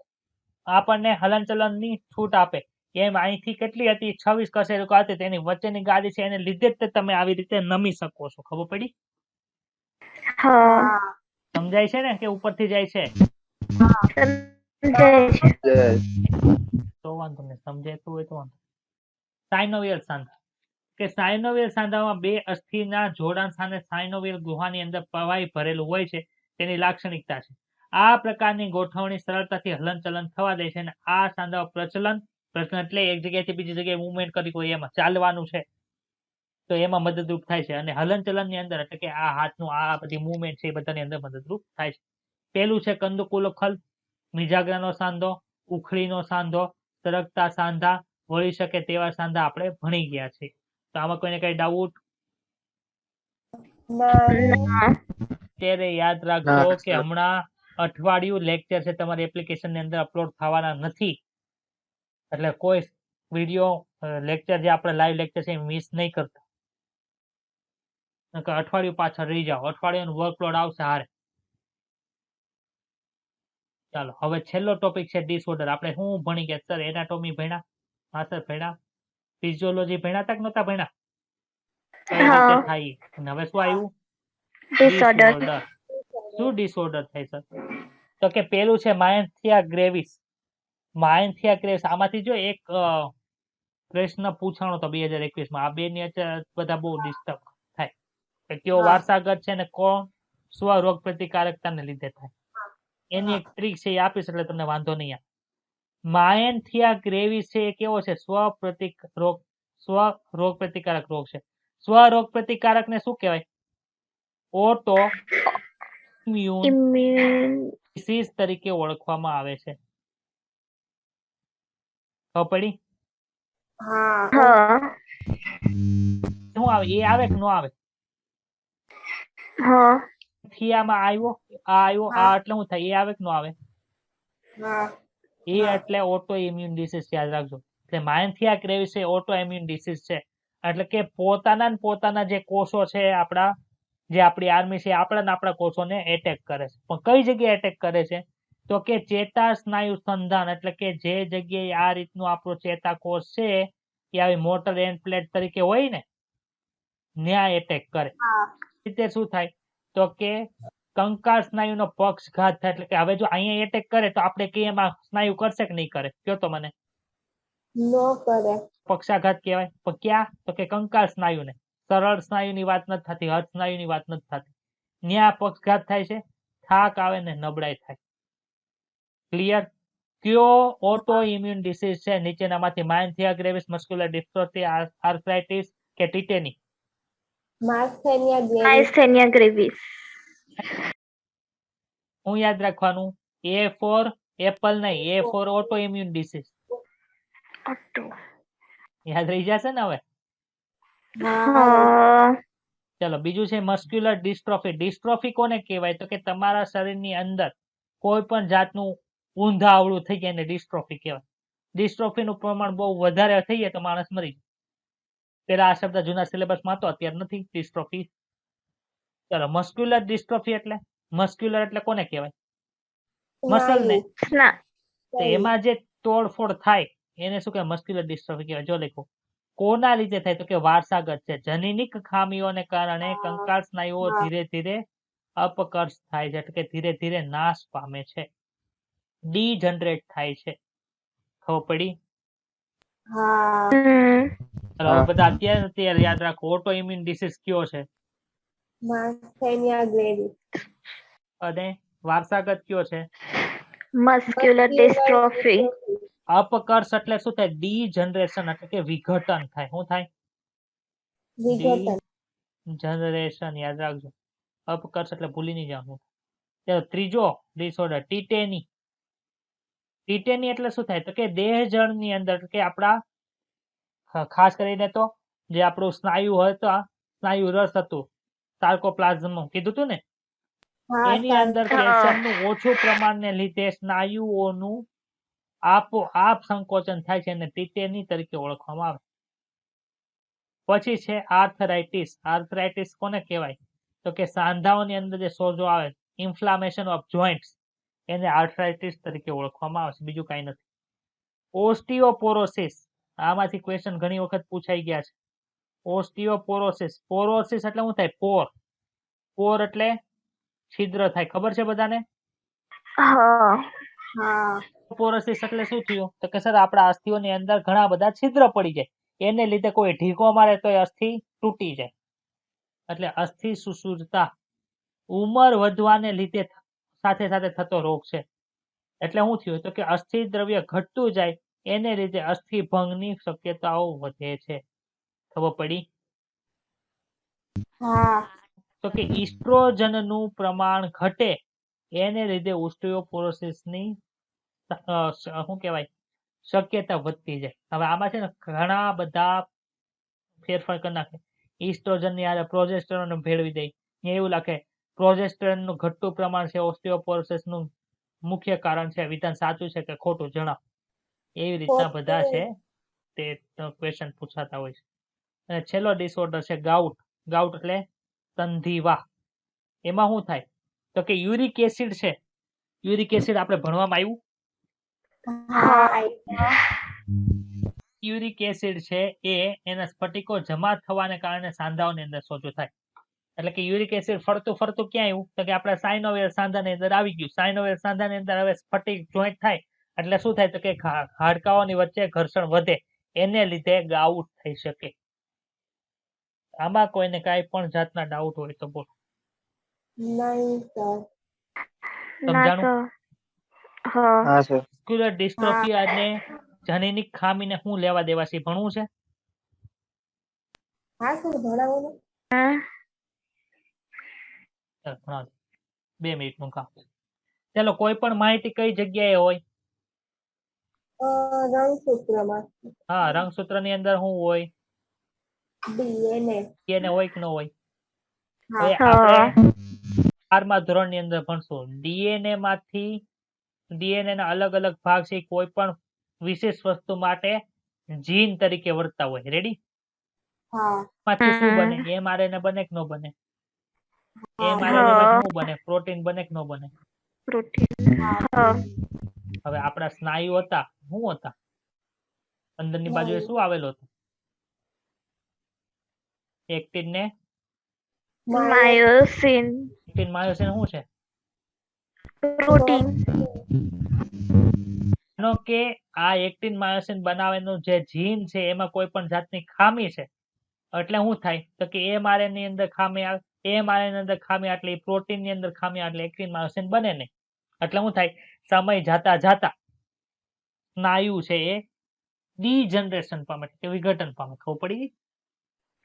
S1: આપણને હલનચલનની છૂટ આપે. એમ અહીંથી કેટલી હતી? 26 કશેરુકા હતી. તેની વચ્ચેની ગાદી છે એને લીધે જ તમે આવી રીતે નમી શકો છો. ખબર પડી?
S4: હા.
S5: હા
S1: સમજાય છે ને કે ઉપરથી જાય છે?
S4: સમજાય છે.
S1: તો વાંધો નહીં, સમજાતું હોય તો વાંધો. સાયનોવિયલ સાંધા કે સાયનોવિયલ સાંધામાં બે અસ્થિના જોડાણ સ્થાને સાયનોવિયલ ગુહાની અંદર પ્રવાહી ભરેલું હોય છે, તેની લાક્ષણિકતા છે. આ પ્રકારની ગોઠવણી સરળતાથી હલનચલન થવા દે છે અને આ સાંધાઓ પ્રચલન એટલે એક જગ્યાએથી બીજી જગ્યાએ મૂવમેન્ટ કરી હોય, એમાં ચાલવાનું છે તો એમાં મદદરૂપ થાય છે અને હલનચલનની અંદર એટલે કે આ હાથનું આ બધી મૂવમેન્ટ છે એ બધાની અંદર મદદરૂપ થાય છે. પેલું છે કંદકુલોખલ, મિજાગ્રાનો સાંધો, ઉખળીનો સાંધો, સરકતા સાંધા, વળી શકે તેવા સાંધા આપણે ભણી ગયા છે. તો આમાં કોઈને કઈ ડાઉટ? ત્યારે યાદ રાખજો કે હમણાં અઠવાડિયું લેક્ચર છે તમારી એપ્લિકેશન ની અંદર અપલોડ થવાના નથી, એટલે કોઈ વિડીયો લેક્ચર જે આપણે લાઈવ લેક્ચર છે મિસ નહીં કરતા. અઠવાડિયું પાછળ રહી જાઓ, અઠવાડિયાનું વર્કલોડ આવશે હારે. ચાલો, હવે છેલ્લો ટોપિક છે ડિસઓર્ડર. આપણે શું ભણી ગયા સર? એનાટોમી ભણ્યા? હા સર ભણ્યા. ફિઝિયોલોજી ભણ્યા તક નતા ભણ્યા? કઈ રીતે થાય? અને હવે શું આવ્યું? ડિસઓર્ડર. શું ડિસઓર્ડર થાય સર? તો કે પેલું છે માયન્થિયા ગ્રેવિસ. માયન્થિયા ગ્રેવિસ આમાંથી જો એક પ્રશ્ન પૂછાણો તો 2021 આ બે ની અત્યારે બધા બહુ ડિસ્ટર્બ થાય કે કયો
S5: હા.
S1: વારસાગત છે ને કોણ સ્વરોગ પ્રતિકારકતાને લીધે થાય એની એક ટ્રીક છે એ આપીશ એટલે તમને વાંધો નહીં આવે. માયન્થિયા ગ્રેવિસ છે એ કેવો છે સ્વ રોગ પ્રતિકારક રોગ છે. સ્વ રોગ પ્રતિકારક ને શું કહેવાય? ઓટો ઇમ્યુન
S4: ઇમ્યુન
S1: ડિસીઝ તરીકે ઓળખવામાં આવે છે. ખબર પડી?
S5: હા
S4: હા
S1: શું આવે? એ આવે કે ન આવે?
S4: હા
S1: થિયામાં આવ્યો
S5: હા.
S1: આ એટલે શું થાય? એ આવે કે ન આવે?
S5: હા
S1: એ
S5: હા.
S1: એટલે ઓટો ઇમ્યુન ડિસીઝ યાદ રાખજો. એટલે માયન્થિયા ગ્રેવિસ એ ઓટો ઇમ્યુન ડિસીઝ છે. એટલે કે પોતાના ને પોતાના જે કોષો છે આપણા જે આપણી આર્મી છે આપણા કોષોને એટેક કરે છે. પણ કઈ જગ્યાએ એટેક કરે છે? તો કે ચેતા સ્નાયુ સંધાન એટલે કે જે જગ્યાએ આ રીતનું આપણો ચેતાકોષ છે એ આવી મોટર એન્ડ પ્લેટ તરીકે હોય ને ત્યાં એટેક કરે.
S5: હા
S1: રીતે શું થાય? તો કે કંકાળ સ્નાયુનો પક્ષઘાત થાય. એટલે કે હવે જો અહીંયા એટેક કરે તો આપણે કહીએ એમાં સ્નાયુ કરશે કે નહીં કરે? કયો તો મને.
S5: નો કરે.
S1: પક્ષાઘાત કહેવાય. પણ ક્યાં? તો કે કંકાળ સ્નાયુને. સરળ સ્નાયુની વાત નથી થતી, હર્ષ સ્નાયુની વાત નથી થતી. ત્યાં પક્ષઘાત થાય છે, થાક આવે ને નબળાઈ થાય. ક્લિયર? કયો ઓટો ઇમ્યુન ડિસીઝ છે નીચેનામાંથી? માયન્થિયા ગ્રેવિસ, મસ્ક્યુલર ડિસ્ટ્રોફી, આર્થરાઇટિસ કે ટીટેની?
S5: માર્થેનિયા ગ્રેવિસ.
S4: માયસ્થેનિયા ગ્રેવિસ.
S1: હું યાદ રાખવાનું? એ ફોર એપલ નહીં, A for auto immune disease.
S4: Auto.
S1: યાદ રહી જશે ને હવે?
S4: હા
S1: ચલો બીજું છે મસ્ક્યુલર ડિસ્ટ્રોફી. ડિસ્ટ્રોફી કોને કહેવાય? તો કે તમારા શરીરની અંદર કોઈ પણ જાતનું ઊંધાવળું થઈ જાય એને ડિસ્ટ્રોફી કહેવાય. ડિસ્ટ્રોફીનું પ્રમાણ બહુ વધારે થઈ જાય તો માણસ મરી જાય. પેલા આ શબ્દ જૂના સિલેબસમાં હતો, અત્યારે નથી ડિસ્ટ્રોફી. ચલો મસ્ક્યુલર ડિસ્ટ્રોફી એટલે મસ્ક્યુલર એટલે કોને કહેવાય? મસલ ને.
S4: સ્ના
S1: તો એમાં જે તોડફોડ થાય એને શું કહેવાય? મસ્ક્યુલર ડિસ્ટ્રોફી કહેવાય. જો લખો કોના લીધે થાય? તો કે વારસાગત છે. જનીનિક ખામીઓને કારણે કંકાળ સ્નાયુઓ ધીરે ધીરે અપકર્ષ થાય છે, એટલે કે ધીરે ધીરે નાશ પામે છે, ડીજનરેટ થાય છે. ખબર પડી?
S5: હા
S1: ચલો હવે બધા અત્યારે યાદ રાખો ઓટો ઇમ્યુન ડિસીઝ કયો છે
S5: માર્થેનિયા ગ્રેવિસ.
S1: અને વારસાગત કયો છે?
S4: Muscular dystrophy.
S1: અપકર્ષ એટલે શું થાય? ડીજનરેશન એટલે કે વિઘટન થાય. શું થાય?
S5: વિઘટન.
S1: જનરેશન યાદ રાખજો. અપકર્ષ એટલે ભૂલી નહીં જવાનું. ત્રીજો ડિસઓર્ડર ટીટેની. ટીટેની એટલે શું થાય? તો કે દેહજળની અંદર કે આપણા ખાસ કરીને તો જે આપણું સ્નાયુ હોય તો સ્નાયુ રસ હતું સાર્કોપ્લાઝમ કીધું હતું ને એની અંદર કેલ્શિયમનું ઓછું પ્રમાણને લીધે સ્નાયુઓનું આપોઆપ સંકોચન થાય છે અને ટીટેની તરીકે ઓળખવામાં આવે. પછી છે આર્થરાઇટિસ. આર્થરાઇટિસ કોને કહેવાય? તો કે સાંધાઓની અંદર જે સોજો આવે ઇન્ફ્લામેશન ઓફ જોઈન્ટ્સ એને આર્થરાઇટિસ તરીકે ઓળખવામાં આવે છે, બીજું કાંઈ નથી. ઓસ્ટિયોપોરોસિસ. આમાંથી ક્વેશ્ચન ઘણી વખત પૂછાઈ ગયા છે. ઓસ્ટિયોપોરોસિસ. પોરોસિસ એટલે શું થાય? પોર. પોર એટલે છિદ્ર થાય. ખબર છે બધાને?
S4: હા
S1: પોરોસિસ એટલે શું થયું? તો કે સર આપણા અસ્થિઓની અંદર ઘણા બધા છિદ્ર પડી જાય, એને લીધે કોઈ ઢીકો મારે તો અસ્થિ તૂટી જાય. એટલે અસ્થિ સુસુરતા ઉંમર વધવાને લીધે સાથે સાથે થતો રોગ છે. એટલે શું થયું? તો કે અસ્થિ દ્રવ્ય ઘટતું જાય એને લીધે અસ્થિ ભંગની શક્યતાઓ વધે છે. ખબર પડી? તો કે ઇસ્ટ્રોજનનું પ્રમાણ ઘટે એને લીધે ઓસ્ટિયોપોરોસિસની શું કહેવાય શક્યતા વધતી જાય. હવે આમાં છે ને ઘણા બધા ફેરફાર કરી નાખે. ઇસ્ટ્રોજનની હારે પ્રોજેસ્ટેરોન ભેળવી દે. એવું લખે પ્રોજેસ્ટેરોનનું ઘટતું પ્રમાણ છે ઓસ્ટિયોપોરોસિસનું મુખ્ય કારણ છે. વિધાન સાચું છે કે ખોટું જણાવો. એવી રીતના બધા છે તે ક્વેશ્ચન પૂછાતા હોય છે. અને છેલ્લો ડિસઓર્ડર છે ગાઉટ. ગાઉટ એટલે સંધિવા. એમાં શું થાય? તો કે યુરિક એસિડ છે. યુરિક એસિડ આપણે ભણવામાં આવ્યું. યુરિક એસિડ છે એ એના સ્ફટિકો જમા થવાને કારણે સાંધાઓની અંદર સોજો થાય. એટલે કે યુરિક એસિડ ફરતું ફરતું ક્યાં આવ્યું? તો કે આપણા સાઇનોવિયલ સાંધાની અંદર આવી ગયું. સાઇનોવિયલ સાંધાની અંદર હવે સ્ફટિક જોઈન્ટ થાય એટલે શું થાય? તો કે હાડકાઓની વચ્ચે ઘર્ષણ વધે એને લીધે ગાઉટ થઈ શકે. આમાં કોઈને કાંઈ પણ જાતના ડાઉટ હોય તો બોલો.
S5: નહીં સર.
S4: ના
S1: સમજાણું?
S4: સર હા
S2: હા સર
S1: મસ્ક્યુલર ડિસ્ટ્રોફી અને જનીનિક ખામીને શું લેવા દેવા છે ભણવું છે?
S5: હા સર ભણાવો ને.
S4: હા.
S1: ચાલ, ભણાવો. 2 મિનિટનું કામ. ચાલો, કોઈ પણ માહિતી કઈ જગ્યાએ હોય?
S5: રંગસૂત્રમાં
S1: હા, રંગસૂત્રની અંદર શું હોય?
S5: DNA.
S1: DNA હોય કે ન હોય?
S5: હા.
S1: હવે આપણે 12મા ધોરણની અંદર ભણશું. ડીએનએ માંથી ડીએનએ ના અલગ અલગ ભાગ છે કોઈ પણ વિશેષ વસ્તુ માટે જીન તરીકે વર્તતા હોય. રેડી?
S5: હા.
S1: માંથી શું બને? mRNA બને કે ન બને?
S5: હા.
S1: mRNA માંથી શું બને? પ્રોટીન બને કે ન બને?
S4: પ્રોટીન હા
S1: હવે આપણા સ્નાયુ હતા, શું હતા? અંદરની બાજુએ શું આવેલું હતું? એક્ટિન ને
S4: માયોસિન
S1: એક્ટિન માયોસિન શું છે?
S4: પ્રોટીન
S1: માનો કે આ એક્ટિન માયોસિન બનાવવાનું જે જીન છે એમાં કોઈ પણ જાતની ખામી છે એટલે શું થાય તો કે mRNA ની અંદર ખામી આવે. mRNA ની અંદર ખામી એટલે પ્રોટીન ની અંદર ખામી આવે એટલે એક્ટિન માયોસિન બને નહીં. એટલે શું થાય? સમય જાતા જાતા સ્નાયુ છે એ ડીજનરેશન પામે એટલે કે વિઘટન પામે. ખબર પડી?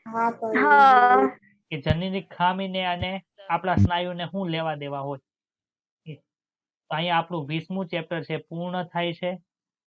S5: હા સર.
S4: હા
S1: કે જનીનિક ખામીને અને આપણા સ્નાયુને શું લેવા દેવા હોય. તો અહીંયા આપણું 20મું ચેપ્ટર છે પૂર્ણ થાય છે.